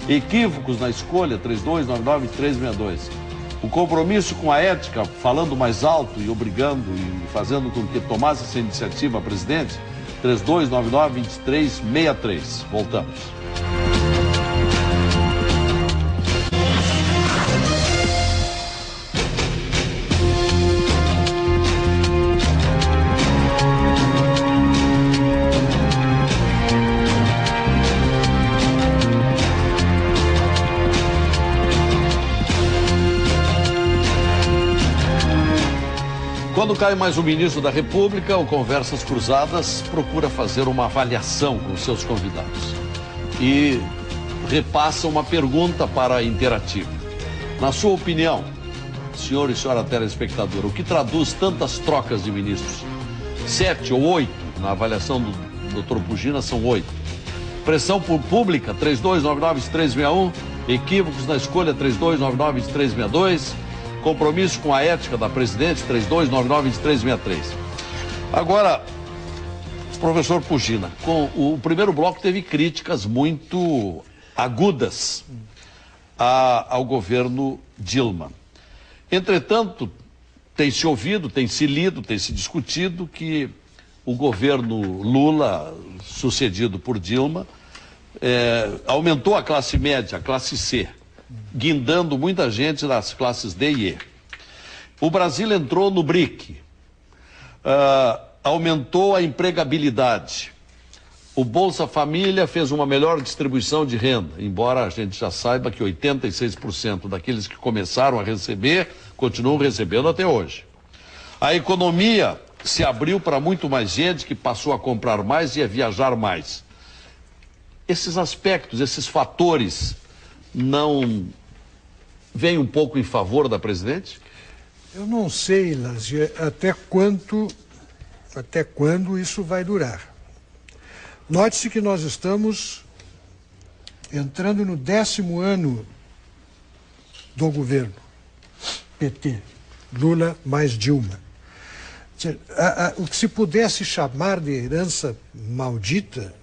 Equívocos na escolha, 3299-2362. O compromisso com a ética, falando mais alto e obrigando e fazendo com que tomasse essa iniciativa a presidente, 3299-2363. Voltamos. Quando cai mais um ministro da República, o Conversas Cruzadas procura fazer uma avaliação com seus convidados e repassa uma pergunta para a interativa. Na sua opinião, senhor e senhora telespectador, o que traduz tantas trocas de ministros? 7 ou 8, na avaliação do Dr. Pugina são 8. Pressão pública, 3299-2361. Equívocos na escolha, 3299-2362. Compromisso com a ética da presidente, 3299-2363. Agora, professor Pugina, com o primeiro bloco teve críticas muito agudas ao governo Dilma. Entretanto, tem se ouvido, tem se lido, tem se discutido que o governo Lula, sucedido por Dilma, aumentou a classe média, a classe C, guindando muita gente das classes D e E. O Brasil entrou no BRIC, aumentou a empregabilidade. O Bolsa Família fez uma melhor distribuição de renda, embora a gente já saiba que 86% daqueles que começaram a receber continuam recebendo até hoje. A economia se abriu para muito mais gente, que passou a comprar mais e a viajar mais. Esses aspectos, esses fatores, não vêm um pouco em favor da presidente? Eu não sei, Lazier, até quando isso vai durar. Note-se que nós estamos entrando no 10º ano do governo PT, Lula mais Dilma. O que se pudesse chamar de herança maldita,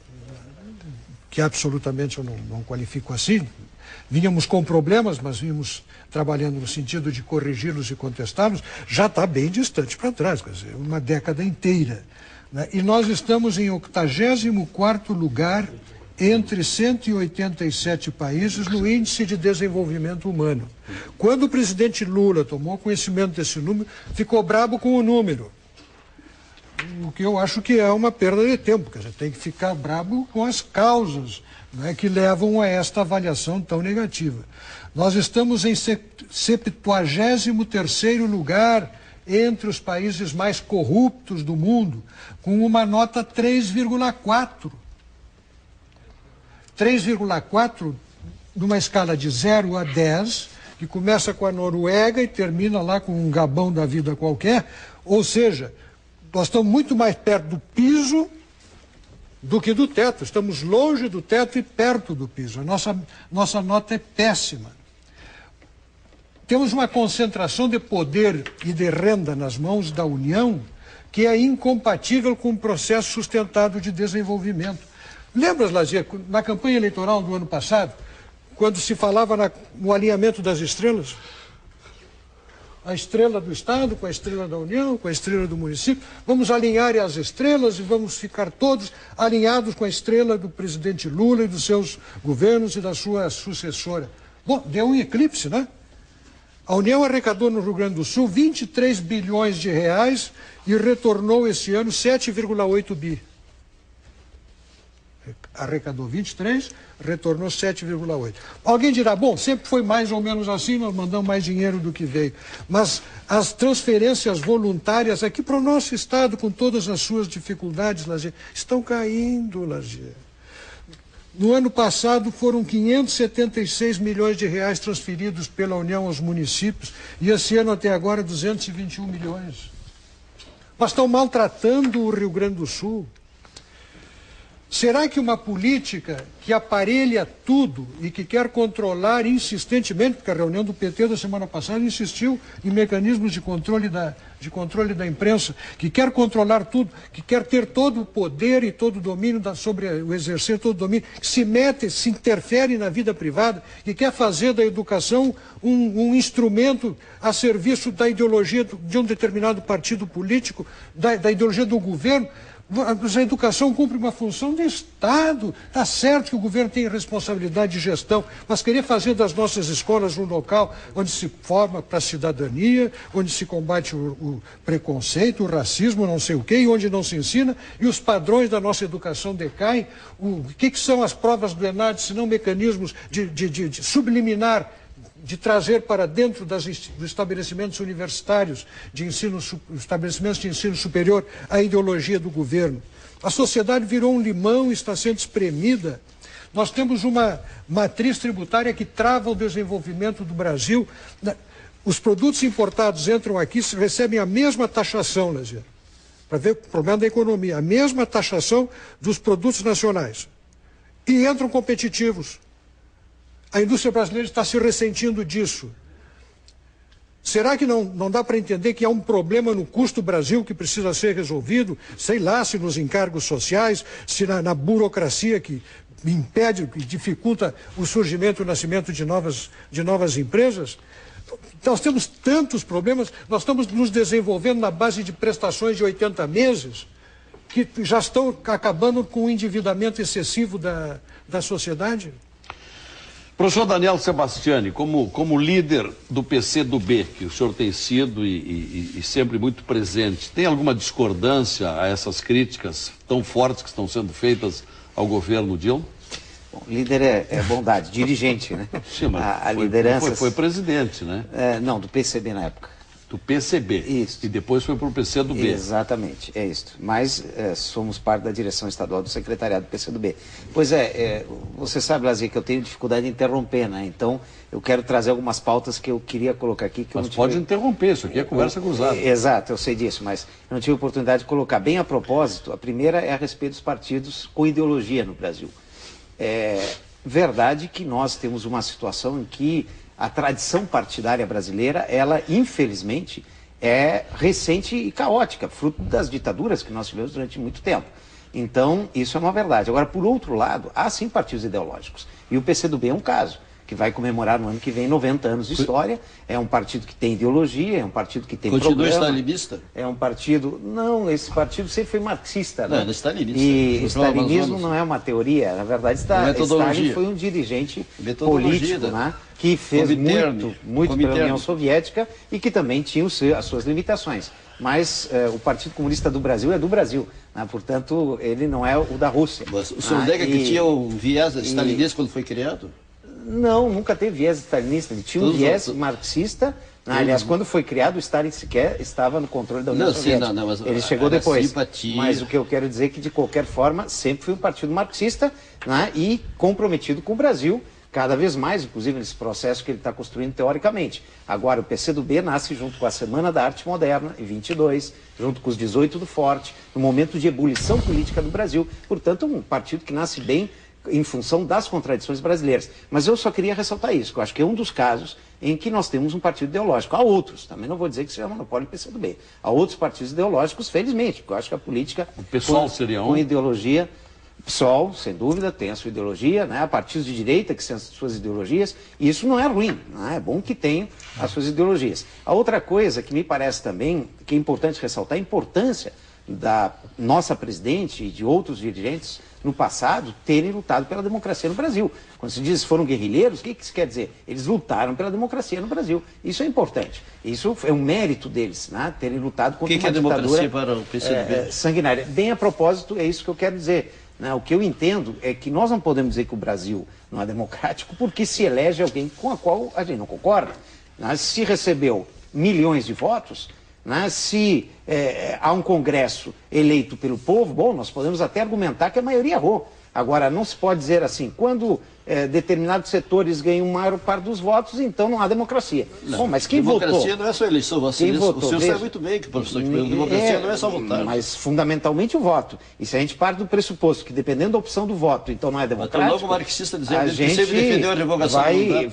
que absolutamente eu não qualifico assim, vínhamos com problemas, mas vínhamos trabalhando no sentido de corrigi-los e contestá-los, já está bem distante para trás, quer dizer, uma década inteira. Né? E nós estamos em 84º lugar entre 187 países no Índice de Desenvolvimento Humano. Quando o presidente Lula tomou conhecimento desse número, ficou brabo com o número. O que eu acho que é uma perda de tempo, quer dizer, tem que ficar brabo com as causas, né, que levam a esta avaliação tão negativa. Nós estamos em 73º lugar entre os países mais corruptos do mundo, com uma nota 3,4. 3,4 numa escala de 0 a 10, que começa com a Noruega e termina lá com um Gabão da vida qualquer, ou seja, nós estamos muito mais perto do piso do que do teto. Estamos longe do teto e perto do piso. A nossa nota é péssima. Temos uma concentração de poder e de renda nas mãos da União que é incompatível com o processo sustentado de desenvolvimento. Lembras, Lazier, na campanha eleitoral do ano passado, quando se falava no alinhamento das estrelas? A estrela do Estado com a estrela da União, com a estrela do município. Vamos alinhar as estrelas e vamos ficar todos alinhados com a estrela do presidente Lula e dos seus governos e da sua sucessora. Bom, deu um eclipse, né? A União arrecadou no Rio Grande do Sul 23 bilhões de reais e retornou esse ano 7,8 bi. Arrecadou 23, retornou 7,8. Alguém dirá, bom, sempre foi mais ou menos assim, nós mandamos mais dinheiro do que veio. Mas as transferências voluntárias aqui para o nosso Estado, com todas as suas dificuldades, Lazier, estão caindo, Lazier. No ano passado foram 576 milhões de reais transferidos pela União aos municípios e esse ano até agora 221 milhões. Mas estão maltratando o Rio Grande do Sul. Será que uma política que aparelha tudo e que quer controlar insistentemente, porque a reunião do PT da semana passada insistiu em mecanismos de controle da imprensa, que quer controlar tudo, que quer ter todo o poder e todo o domínio sobre o exercer todo o domínio, que se mete, se interfere na vida privada, que quer fazer da educação um instrumento a serviço da ideologia de um determinado partido político, da ideologia do governo? A educação cumpre uma função de Estado. Está certo que o governo tem responsabilidade de gestão, mas querer fazer das nossas escolas um local onde se forma para a cidadania, onde se combate o preconceito, o racismo, não sei o quê, e onde não se ensina, e os padrões da nossa educação decaem. O que são as provas do ENAD, se não mecanismos de subliminar, de trazer para dentro dos estabelecimentos universitários, estabelecimentos de ensino superior, a ideologia do governo. A sociedade virou um limão e está sendo espremida. Nós temos uma matriz tributária que trava o desenvolvimento do Brasil. Os produtos importados entram aqui e recebem a mesma taxação, Lazier, para ver o problema da economia, a mesma taxação dos produtos nacionais. E entram competitivos. A indústria brasileira está se ressentindo disso. Será que não dá para entender que há um problema no custo Brasil que precisa ser resolvido? Sei lá, se nos encargos sociais, se na burocracia que impede, que dificulta o surgimento e o nascimento de novas empresas? Nós temos tantos problemas, nós estamos nos desenvolvendo na base de prestações de 80 meses, que já estão acabando com o endividamento excessivo da sociedade. Professor Daniel Sebastiani, como líder do PCdoB, que o senhor tem sido e sempre muito presente, tem alguma discordância a essas críticas tão fortes que estão sendo feitas ao governo Dilma? Bom, líder é bondade, dirigente, né? Sim, mas a liderança foi presidente, né? Não, do PCB na época. Do PCB. Isso. E depois foi para o PCdoB. Exatamente, é isso. Mas somos parte da direção estadual do secretariado do PCdoB. Pois você sabe, Lazier, que eu tenho dificuldade de interromper, né? Então, eu quero trazer algumas pautas que eu queria colocar aqui. Mas pode interromper, isso aqui é conversa cruzada. Exato, eu sei disso, mas eu não tive oportunidade de colocar. Bem a propósito, a primeira é a respeito dos partidos com ideologia no Brasil. É verdade que nós temos uma situação em que a tradição partidária brasileira, ela, infelizmente, é recente e caótica, fruto das ditaduras que nós tivemos durante muito tempo. Então, isso é uma verdade. Agora, por outro lado, há sim partidos ideológicos. E o PCdoB é um caso, que vai comemorar no ano que vem 90 anos de história. É um partido que tem ideologia, é um partido que tem Continua programa. stalinista? É um partido... Não, esse partido sempre foi marxista, né? Não, é stalinista. E stalinismo não é uma teoria. Na verdade, Stalin foi um dirigente político, né? Que fez muito pela União Soviética e que também tinha as suas limitações. Mas o Partido Comunista do Brasil é do Brasil, né? Portanto, ele não é o da Rússia. Mas o senhor nega que tinha o viés stalinista quando foi criado? Não, nunca teve viés stalinista. Ele tinha um viés marxista. Aliás, quando foi criado, o Stalin sequer estava no controle da União Soviética. Mas ele chegou depois. Simpatia. Mas o que eu quero dizer é que, de qualquer forma, sempre foi um partido marxista, né, e comprometido com o Brasil, cada vez mais, inclusive nesse processo que ele está construindo teoricamente. Agora, o PCdoB nasce junto com a Semana da Arte Moderna, em 22, junto com os 18 do Forte, no momento de ebulição política do Brasil. Portanto, um partido que nasce bem em função das contradições brasileiras. Mas eu só queria ressaltar isso, que eu acho que é um dos casos em que nós temos um partido ideológico. Há outros, também não vou dizer que seja monopólio do PCdoB. Há outros partidos ideológicos, felizmente, porque eu acho que a política... O PSOL seria um? Com ideologia... PSOL, sem dúvida, tem a sua ideologia, né? Há partidos de direita que têm as suas ideologias, e isso não é ruim, né? É bom que tenham as suas ideologias. A outra coisa que me parece também, que é importante ressaltar, a importância da nossa presidente e de outros dirigentes no passado terem lutado pela democracia no Brasil. Quando se diz que foram guerrilheiros, o que isso quer dizer? Eles lutaram pela democracia no Brasil. Isso é importante. Isso é um mérito deles, né? Terem lutado contra uma ditadura para o PCdoB? Sanguinária. Bem a propósito, é isso que eu quero dizer. Né? O que eu entendo é que nós não podemos dizer que o Brasil não é democrático porque se elege alguém com a qual a gente não concorda. Né? Se recebeu milhões de votos, né? Se há um Congresso eleito pelo povo, bom, nós podemos até argumentar que a maioria errou. Agora, não se pode dizer assim, quando determinados setores ganham maior parte dos votos, então não há democracia. Não, bom, mas quem votou? Democracia não é só eleição. O senhor sabe muito bem que, professor, que democracia não é só votar. Mas fundamentalmente o voto. E se a gente parte do pressuposto que dependendo da opção do voto, então não é democrático, então, logo o marxista dizendo a que gente sempre defendeu a revogação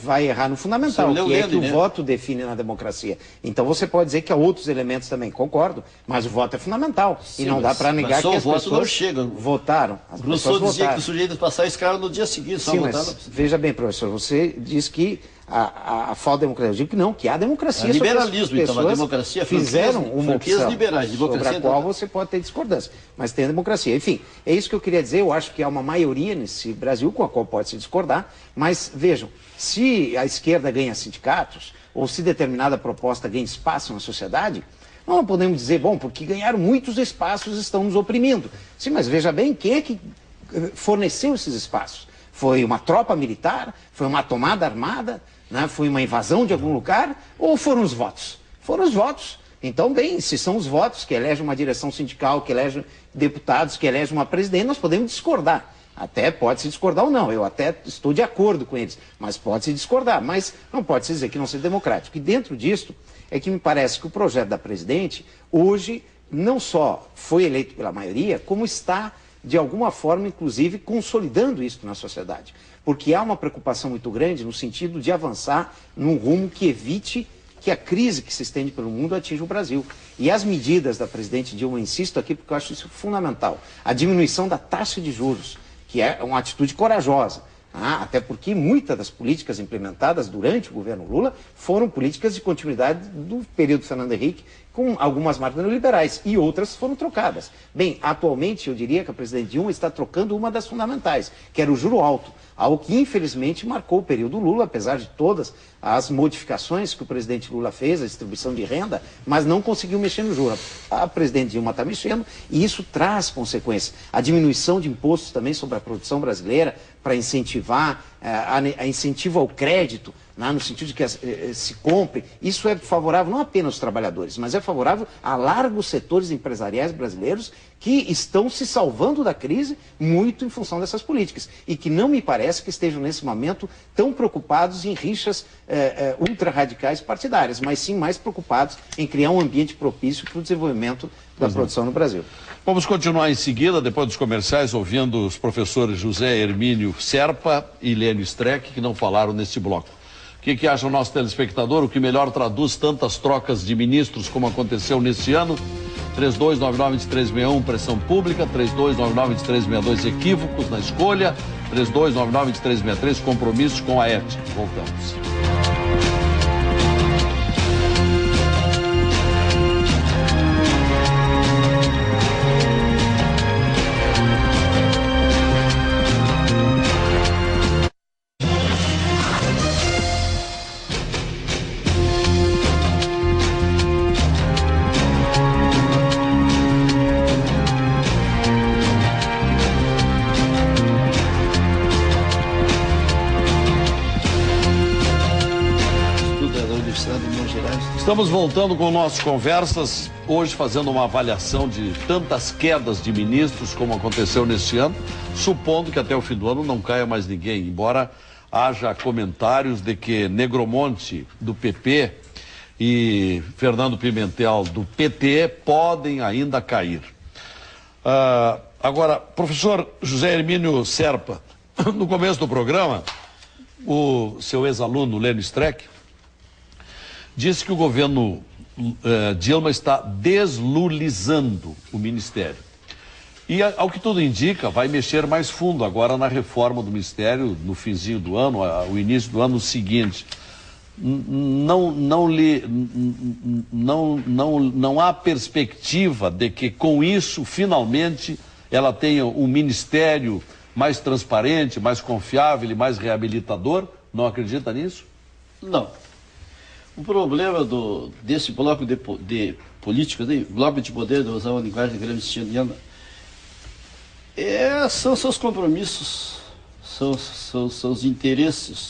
vai errar no fundamental, que é que o voto define na democracia. Então você pode dizer que há outros elementos também, concordo, mas o voto é fundamental. Sim, e não dá para negar que as pessoas votaram. O Rousseau dizia que o sujeito passar esse cara no dia seguinte, só votar. Veja bem, professor, você diz que a falta de democracia. Eu digo que não, que há democracia. Liberalismo, então, a democracia fizeram uma opção liberais, sobre a qual você pode ter discordância, mas tem a democracia. Enfim, é isso que eu queria dizer. Eu acho que há uma maioria nesse Brasil com a qual pode se discordar, mas vejam, se a esquerda ganha sindicatos, ou se determinada proposta ganha espaço na sociedade, nós não podemos dizer, bom, porque ganharam muitos espaços, estão nos oprimindo. Sim, mas veja bem, quem é que forneceu esses espaços? Foi uma tropa militar? Foi uma tomada armada? Né? Foi uma invasão de algum lugar? Ou foram os votos? Foram os votos. Então, bem, se são os votos que elegem uma direção sindical, que elegem deputados, que elegem uma presidente, nós podemos discordar. Até pode-se discordar ou não, eu até estou de acordo com eles, mas pode-se discordar. Mas não pode-se dizer que não seja democrático. E dentro disto é que me parece que o projeto da presidente, hoje, não só foi eleito pela maioria, como está, de alguma forma, inclusive, consolidando isso na sociedade. Porque há uma preocupação muito grande no sentido de avançar num rumo que evite que a crise que se estende pelo mundo atinja o Brasil. E as medidas da presidente Dilma, eu insisto aqui porque eu acho isso fundamental, a diminuição da taxa de juros, que é uma atitude corajosa, até porque muitas das políticas implementadas durante o governo Lula foram políticas de continuidade do período Fernando Henrique, com algumas marcas neoliberais, e outras foram trocadas. Bem, atualmente eu diria que a presidente Dilma está trocando uma das fundamentais, que era o juro alto, algo que infelizmente marcou o período Lula, apesar de todas as modificações que o presidente Lula fez, a distribuição de renda, mas não conseguiu mexer no juro. A presidente Dilma está mexendo e isso traz consequências. A diminuição de impostos também sobre a produção brasileira para incentivar, a incentivo ao crédito, no sentido de que se compre, isso é favorável não apenas aos trabalhadores, mas é favorável a largos setores empresariais brasileiros que estão se salvando da crise muito em função dessas políticas e que não me parece que estejam nesse momento tão preocupados em rixas ultra-radicais partidárias, mas sim mais preocupados em criar um ambiente propício para o desenvolvimento da produção no Brasil. Vamos continuar em seguida, depois dos comerciais, ouvindo os professores José Hermínio Serpa e Lênio Streck, que não falaram neste bloco. O que acha o nosso telespectador? O que melhor traduz tantas trocas de ministros como aconteceu nesse ano? 3299-2361, pressão pública. 3299-2362, equívocos na escolha. 3299-2363, compromissos com a ética. Voltamos. Estamos voltando com nossas conversas, hoje fazendo uma avaliação de tantas quedas de ministros como aconteceu neste ano, supondo que até o fim do ano não caia mais ninguém, embora haja comentários de que Negromonte, do PP, e Fernando Pimentel, do PT, podem ainda cair. Agora, professor José Hermínio Serpa, no começo do programa, o seu ex-aluno, Lênio Streck, disse que o governo Dilma está deslulizando o ministério. E, ao que tudo indica, vai mexer mais fundo agora na reforma do ministério, no finzinho do ano, o início do ano seguinte. Não há perspectiva de que, com isso, finalmente, ela tenha um ministério mais transparente, mais confiável e mais reabilitador? Não acredita nisso? Não. O problema desse bloco de políticos, bloco de poder, de usar uma linguagem gramsciana, são seus compromissos, são seus interesses,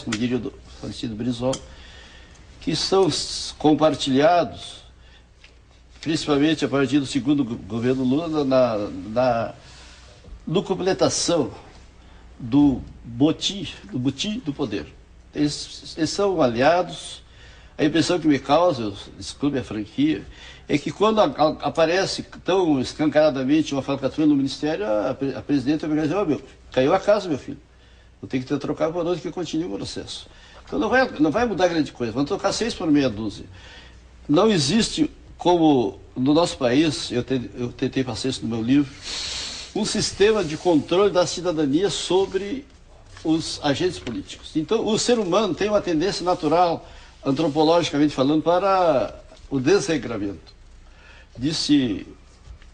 como diria o falecido Brizola, que são compartilhados, principalmente a partir do segundo governo Lula, na completação do butim do poder. Eles são aliados. A impressão que me causa, desculpe a franquia, é que quando aparece tão escancaradamente uma falcatrua no Ministério, a presidente vai dizer, caiu a casa, meu filho. Eu tenho que trocar por outro que continue o processo. Então não vai mudar grande coisa, vamos trocar 6 por meia dúzia. Não existe, como no nosso país, eu tentei passar isso no meu livro, um sistema de controle da cidadania sobre os agentes políticos. Então o ser humano tem uma tendência natural, antropologicamente falando, para o desregramento. Disse,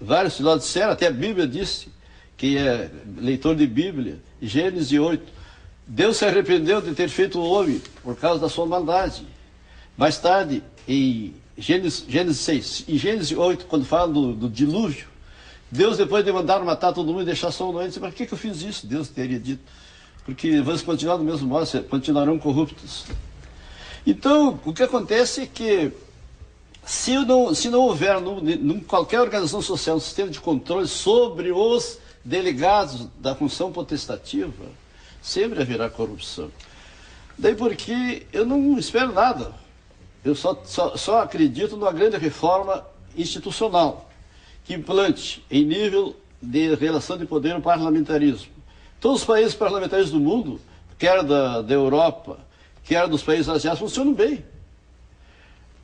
vários filósofos disseram, até a Bíblia disse, quem é leitor de Bíblia, Gênesis 8, Deus se arrependeu de ter feito o homem por causa da sua maldade. Mais tarde, em Gênesis 6 e Gênesis 8, quando fala do dilúvio, Deus, depois de mandar matar todo mundo e deixar só um doente, disse, para que eu fiz isso? Deus teria dito, porque vamos continuar do mesmo modo, continuarão corruptos. Então, o que acontece é que, se não houver em qualquer organização social um sistema de controle sobre os delegados da função potestativa, sempre haverá corrupção. Daí porque eu não espero nada. Eu só acredito numa grande reforma institucional, que implante em nível de relação de poder o parlamentarismo. Todos os países parlamentares do mundo, quer da Europa, quer dos países asiáticos, funcionam bem.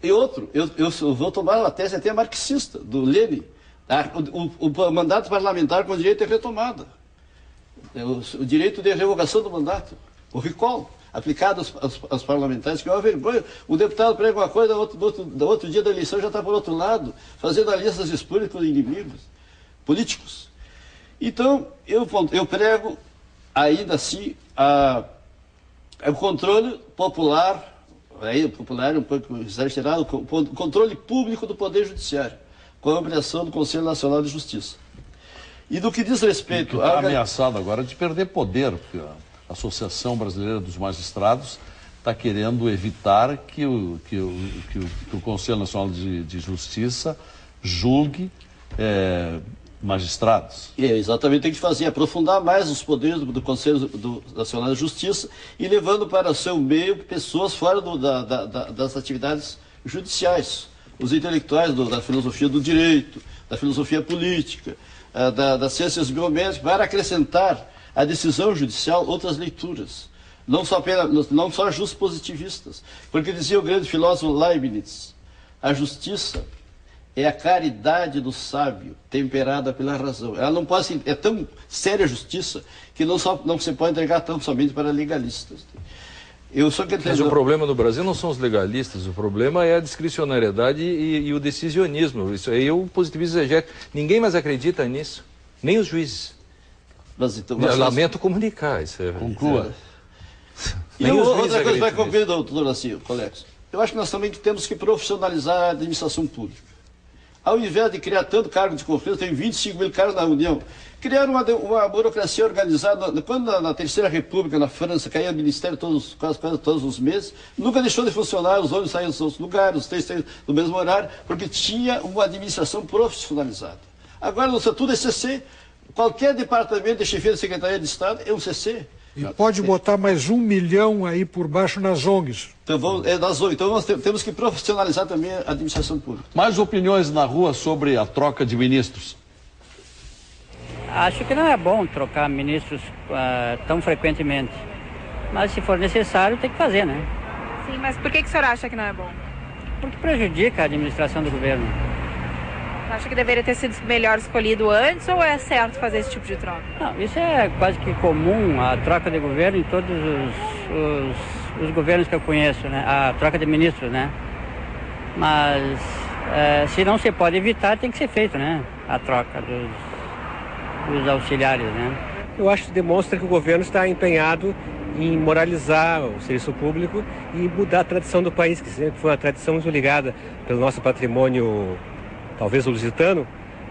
E outro, eu vou tomar uma tese até marxista, do Lenin, o mandato parlamentar com direito de retomada, o direito de revogação do mandato, o recall. aplicado aos parlamentares, que é uma vergonha. O deputado prega uma coisa, no outro dia da eleição já está por outro lado, fazendo alianças espúrias com inimigos políticos. Então, eu prego, ainda assim, o controle popular, popular um pouco exagerado, o controle público do Poder Judiciário, com a ampliação do Conselho Nacional de Justiça. E do que diz respeito... Está ameaçado agora de perder poder, porque a Associação Brasileira dos Magistrados está querendo evitar que o Conselho Nacional de Justiça julgue magistrados. Exatamente, tem que fazer, aprofundar mais os poderes do Conselho Nacional de Justiça e levando para o seu meio pessoas fora das atividades judiciais, os intelectuais da filosofia do direito, da filosofia política, das ciências biomédicas, para acrescentar à decisão judicial outras leituras, não só juspositivistas, porque dizia o grande filósofo Leibniz, a justiça é a caridade do sábio, temperada pela razão. Ela não pode ser, é tão séria a justiça que não se pode entregar tão somente para legalistas. Mas o problema no Brasil não são os legalistas, o problema é a discricionariedade e o decisionismo. Isso aí é o positivismo exegético. Ninguém mais acredita nisso, nem os juízes. Lamento comunicar. Isso é... Conclua. E outra coisa vai cumprir, doutor Lacio, colegas. Eu acho que nós também temos que profissionalizar a administração pública. Ao invés de criar tanto cargo de confiança, tem 25 mil cargos na União. Criaram uma burocracia organizada. Quando na Terceira República, na França, caía o ministério quase todos os meses, nunca deixou de funcionar, os ônibus saíam dos seus lugares, os três saíam no mesmo horário, porque tinha uma administração profissionalizada. Agora, tudo é CC. Qualquer departamento de chefia de Secretaria de Estado é um CC. E pode botar mais 1 milhão aí por baixo nas ONGs. Então nós temos que profissionalizar também a administração pública. Mais opiniões na rua sobre a troca de ministros? Acho que não é bom trocar ministros tão frequentemente. Mas se for necessário, tem que fazer, né? Sim, mas por que o senhor acha que não é bom? Porque prejudica a administração do governo. Acha que deveria ter sido melhor escolhido antes ou é certo fazer esse tipo de troca? Não, isso é quase que comum, a troca de governo em todos os governos que eu conheço, né? A troca de ministros, né? Mas se não se pode evitar, tem que ser feito, né? A troca dos auxiliares, né? Eu acho que demonstra que o governo está empenhado em moralizar o serviço público e mudar a tradição do país, que sempre foi uma tradição muito ligada pelo nosso patrimônio, talvez lusitano,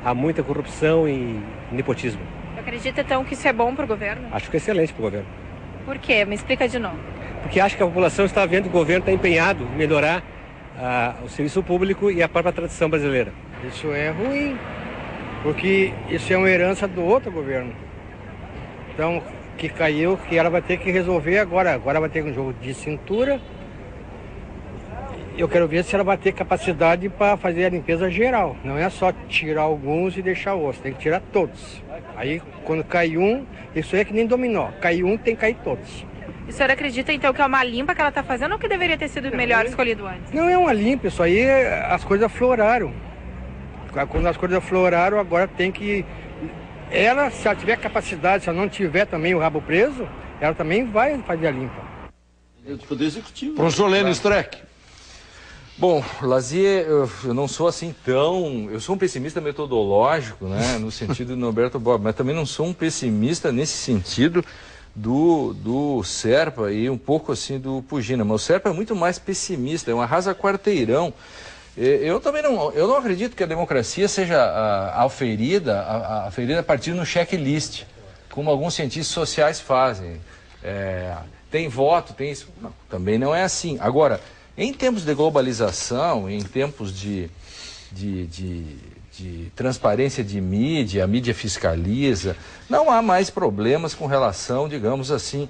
há muita corrupção e nepotismo. Acredita então que isso é bom para o governo? Acho que é excelente para o governo. Por quê? Me explica de novo. Porque acho que a população está vendo que o governo está empenhado em melhorar o serviço público e a própria tradição brasileira. Isso é ruim, porque isso é uma herança do outro governo. Então, que caiu, que ela vai ter que resolver agora. Agora vai ter um jogo de cintura. Eu quero ver se ela vai ter capacidade para fazer a limpeza geral. Não é só tirar alguns e deixar outros, tem que tirar todos. Aí, quando cai um, isso é que nem dominó. Cai um, tem que cair todos. E o senhor acredita, então, que é uma limpa que ela está fazendo ou que deveria ter sido melhor escolhido antes? Não é uma limpa, isso aí as coisas floraram. Quando as coisas floraram, agora tem que... Ela, se ela tiver capacidade, se ela não tiver também o rabo preso, ela também vai fazer a limpa. Poder Executivo. Professor Lênin Streck. Bom, Lazier, eu não sou assim tão... Eu sou um pessimista metodológico, né, no sentido do Norberto Bobbio, mas também não sou um pessimista nesse sentido do Serpa e um pouco assim do Pugina. Mas o Serpa é muito mais pessimista, é um arrasa-quarteirão. Eu também não acredito que a democracia seja aferida a partir no checklist, como alguns cientistas sociais fazem. Tem voto, tem isso. Não, também não é assim. Agora, em tempos de globalização, em tempos de transparência de mídia, a mídia fiscaliza, não há mais problemas com relação, digamos assim,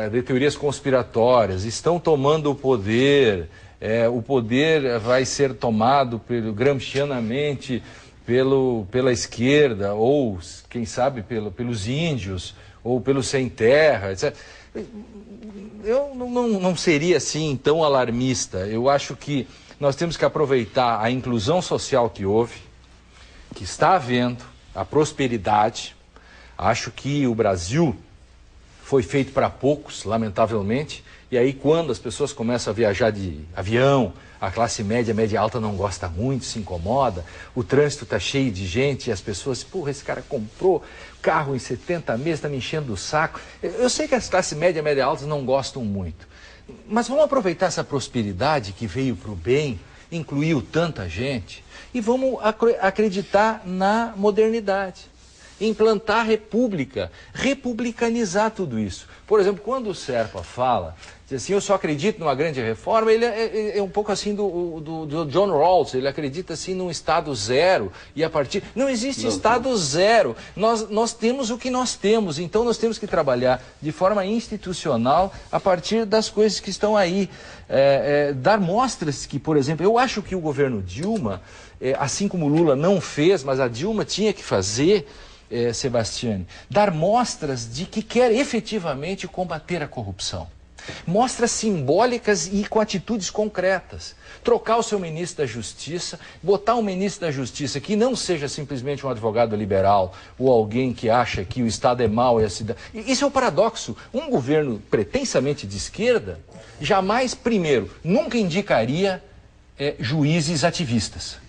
de teorias conspiratórias. Estão tomando o poder vai ser tomado gramscianamente pela esquerda, ou, quem sabe, pelos índios, ou pelos sem terra, etc. Eu não seria assim tão alarmista. Eu acho que nós temos que aproveitar a inclusão social que houve, que está havendo, a prosperidade. Acho que o Brasil foi feito para poucos, lamentavelmente, e aí quando as pessoas começam a viajar de avião, a classe média, média alta não gosta muito, se incomoda, o trânsito está cheio de gente e as pessoas, porra, esse cara comprou carro em 70 meses, está me enchendo o saco. Eu sei que as classes média, média altas não gostam muito, mas vamos aproveitar essa prosperidade que veio para o bem, incluiu tanta gente, e vamos acreditar na modernidade. Implantar a república, republicanizar tudo isso. Por exemplo, quando o Serpa fala, diz assim, eu só acredito numa grande reforma, ele é um pouco assim do John Rawls, ele acredita assim num estado zero, e a partir... Não existe estado zero, nós temos o que nós temos, então nós temos que trabalhar de forma institucional a partir das coisas que estão aí. Dar mostras que, por exemplo, eu acho que o governo Dilma, assim como o Lula não fez, mas a Dilma tinha que fazer... Sebastiane, dar mostras de que quer efetivamente combater a corrupção. Mostras simbólicas e com atitudes concretas. Trocar o seu ministro da Justiça, botar um ministro da Justiça que não seja simplesmente um advogado liberal ou alguém que acha que o Estado é mau e a cidade... Isso é o paradoxo. Um governo pretensamente de esquerda jamais, primeiro, nunca indicaria juízes ativistas.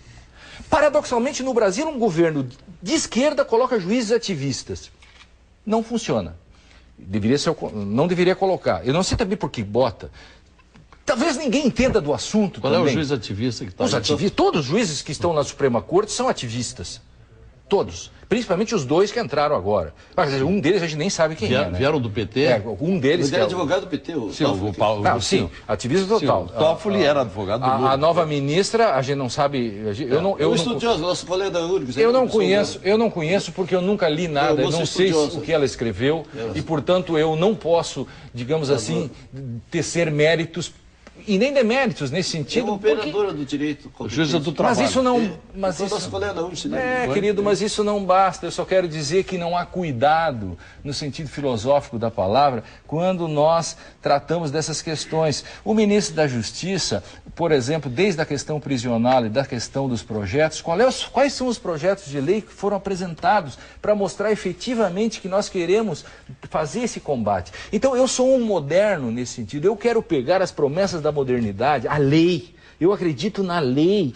Paradoxalmente, no Brasil, um governo de esquerda coloca juízes ativistas. Não funciona. Não deveria colocar. Eu não sei também por que bota. Talvez ninguém entenda do assunto. Qual também. É o juiz ativista que está Os ativistas, todos os juízes que estão na Suprema Corte são ativistas. Todos. Principalmente os dois que entraram agora. Mas um deles a gente nem sabe quem é. Né? Vieram do PT? Um deles. Ele era advogado do PT, o Toffoli. Sim, ativista total. O Toffoli era advogado do Lula. A nova ministra, a gente não sabe. Nosso colega da URGS. Eu não conheço porque eu nunca li nada, eu não sei o que ela escreveu e, portanto, eu não posso, digamos assim, tecer méritos. E nem deméritos nesse sentido. É uma operadora do direito. Juíza do trabalho. Mas isso não... querido, mas isso não basta. Eu só quero dizer que não há cuidado, no sentido filosófico da palavra, quando nós tratamos dessas questões. O ministro da Justiça, por exemplo, desde a questão prisional e da questão dos projetos, quais são os projetos de lei que foram apresentados para mostrar efetivamente que nós queremos fazer esse combate? Então, eu sou um moderno nesse sentido. Eu quero pegar as promessas da modernidade, a lei. Eu acredito na lei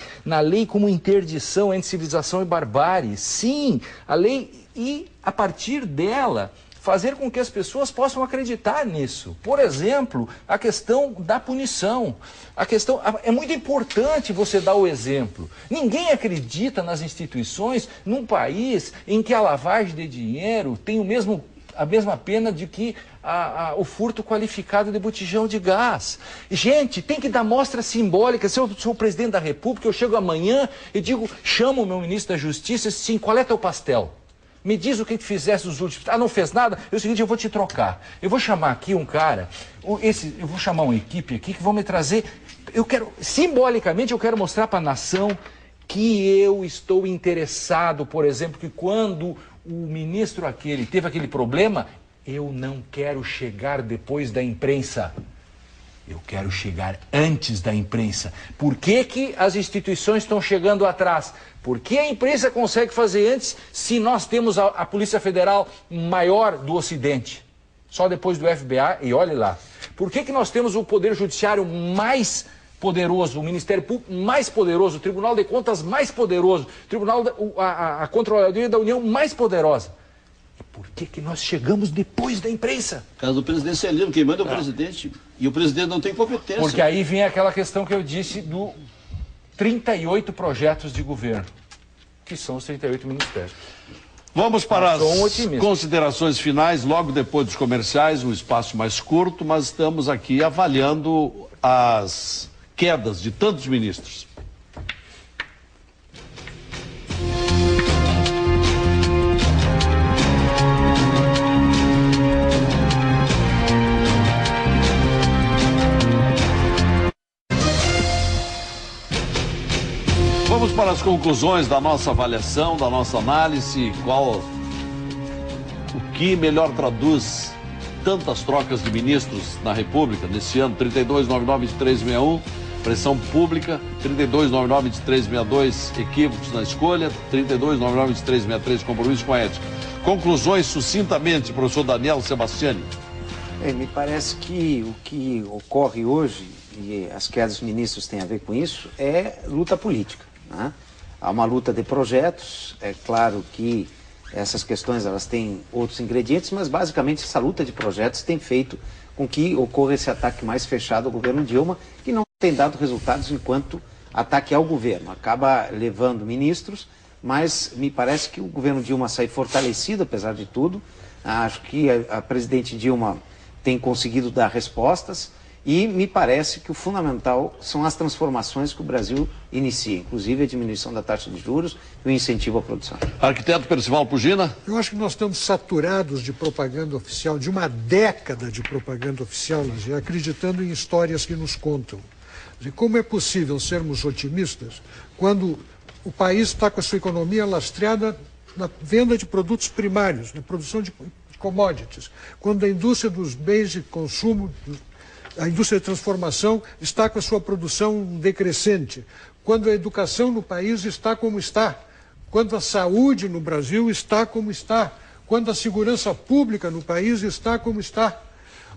como interdição entre civilização e barbárie. Sim, a lei, e a partir dela fazer com que as pessoas possam acreditar nisso. Por exemplo, a questão da punição. É muito importante você dar o exemplo. Ninguém acredita nas instituições num país em que a lavagem de dinheiro tem a mesma pena de que o furto qualificado de botijão de gás. Gente, tem que dar mostras simbólicas. Se eu sou o presidente da República, eu chego amanhã e digo, chamo o meu ministro da Justiça, sim, qual é teu pastel? Me diz o que fizesse os últimos... não fez nada? É o seguinte, eu vou te trocar. Eu vou chamar aqui um cara, eu vou chamar uma equipe aqui que vão me trazer... simbolicamente, eu quero mostrar para a nação que eu estou interessado, por exemplo, que quando o ministro teve aquele problema, eu não quero chegar depois da imprensa. Eu quero chegar antes da imprensa. Por que as instituições estão chegando atrás? Por que a imprensa consegue fazer antes se nós temos a Polícia Federal maior do Ocidente? Só depois do FBI, e olhe lá. Por que nós temos o Poder Judiciário mais poderoso, o Ministério Público mais poderoso, o Tribunal de Contas mais poderoso, a Controladoria da União mais poderosa? E por que nós chegamos depois da imprensa? Caso do presidencialismo, quem manda é o presidente. E o presidente não tem competência. Porque aí vem aquela questão que eu disse do 38 projetos de governo, que são os 38 ministérios. Vamos para as considerações finais, logo depois dos comerciais, um espaço mais curto, mas estamos aqui avaliando as quedas de tantos ministros. Vamos para as conclusões da nossa avaliação, da nossa análise, o que melhor traduz tantas trocas de ministros na República nesse ano. 3299-2361, pressão pública, 3299-2362, equívocos na escolha, 3299-2363, compromisso com a ética. Conclusões sucintamente, professor Daniel Sebastiani. Me parece que o que ocorre hoje, e as quedas dos ministros têm a ver com isso, é luta política, né? Há uma luta de projetos, é claro que essas questões elas têm outros ingredientes, mas basicamente essa luta de projetos tem feito com que ocorra esse ataque mais fechado ao governo Dilma, que não tem dado resultados enquanto ataque ao governo. Acaba levando ministros, mas me parece que o governo Dilma sai fortalecido, apesar de tudo. Acho que a presidente Dilma tem conseguido dar respostas e me parece que o fundamental são as transformações que o Brasil inicia, inclusive a diminuição da taxa de juros e o incentivo à produção. Arquiteto Percival Pugina. Eu acho que nós estamos saturados de propaganda oficial, de uma década de propaganda oficial, acreditando em histórias que nos contam. Como é possível sermos otimistas quando o país está com a sua economia lastreada na venda de produtos primários, na produção de commodities, quando a indústria dos bens de consumo, a indústria de transformação está com a sua produção decrescente, quando a educação no país está como está, quando a saúde no Brasil está como está, quando a segurança pública no país está como está.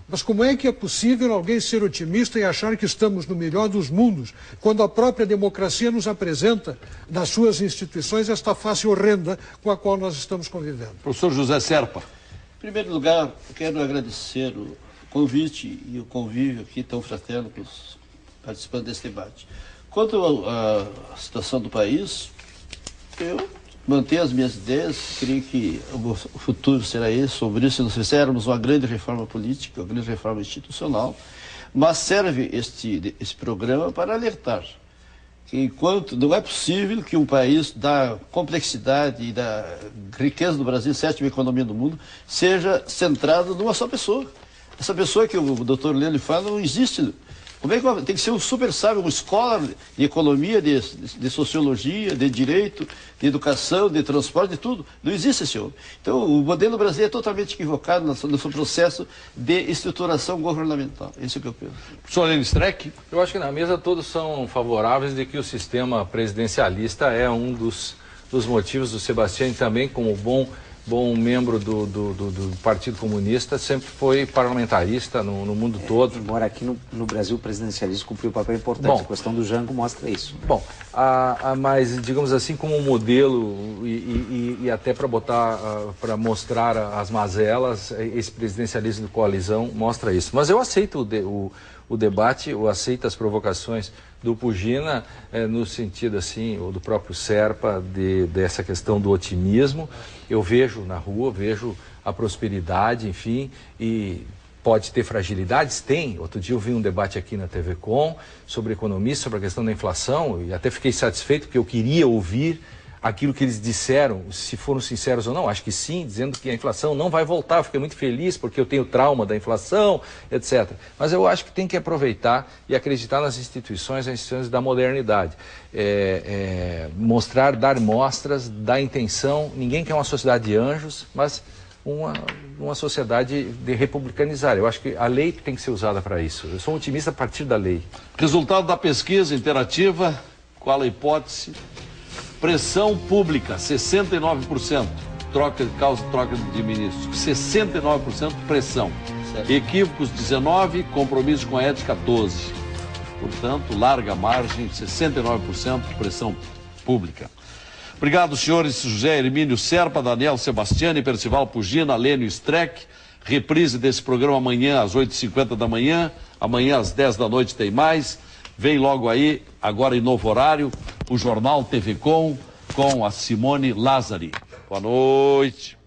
Mas como é que é possível alguém ser otimista e achar que estamos no melhor dos mundos, quando a própria democracia nos apresenta, nas suas instituições, esta face horrenda com a qual nós estamos convivendo? Professor José Serpa. Em primeiro lugar, quero agradecer o convite e o convívio aqui tão fraterno para os participantes desse debate. Quanto à situação do país, eu mantenho as minhas ideias, creio que o futuro será esse, sobre isso, se nós fizermos uma grande reforma política, uma grande reforma institucional, mas serve esse programa para alertar que enquanto não é possível que um país da complexidade e da riqueza do Brasil, sétima economia do mundo, seja centrado numa só pessoa. Essa pessoa que o doutor Lênin fala não existe. Como é que tem que ser um super sábio, um escola de economia, de sociologia, de direito, de educação, de transporte, de tudo. Não existe esse homem. Então, o modelo brasileiro é totalmente equivocado no seu processo de estruturação governamental. Isso é o que eu penso. Professor Lênin Streck? Eu acho que na mesa todos são favoráveis de que o sistema presidencialista é um dos motivos do Sebastião também, como bom membro do Partido Comunista, sempre foi parlamentarista no mundo todo. Embora aqui no Brasil o presidencialismo cumpriu um papel importante, a questão do Jango mostra isso. Bom, mas digamos assim, como modelo e até para mostrar as mazelas, esse presidencialismo de coalizão mostra isso. Mas eu aceito o debate, eu aceito as provocações do Pugina, no sentido assim, ou do próprio Serpa, dessa questão do otimismo. Eu vejo na rua, vejo a prosperidade, enfim, e pode ter fragilidades? Tem. Outro dia eu vi um debate aqui na TV Com sobre economia, sobre a questão da inflação, e até fiquei satisfeito porque eu queria ouvir aquilo que eles disseram, se foram sinceros ou não, acho que sim, dizendo que a inflação não vai voltar. Eu fiquei muito feliz porque eu tenho trauma da inflação, etc. Mas eu acho que tem que aproveitar e acreditar nas instituições da modernidade. Mostrar, dar mostras da intenção. Ninguém quer uma sociedade de anjos, mas uma sociedade de republicanizar. Eu acho que a lei tem que ser usada para isso. Eu sou um otimista a partir da lei. Resultado da pesquisa interativa, qual a hipótese? Pressão pública, 69%. Causa troca de ministros. 69% pressão. Certo. Equívocos, 19%. Compromisso com a ética, 12%. Portanto, larga margem, 69% pressão pública. Obrigado, senhores José Hermínio Serpa, Daniel Sebastiani, Percival Pugina, Lênin Streck. Reprise desse programa amanhã às 8h50 da manhã. Amanhã às 10 da noite tem mais. Vem logo aí, agora em novo horário, o Jornal TV Com a Simone Lázari. Boa noite.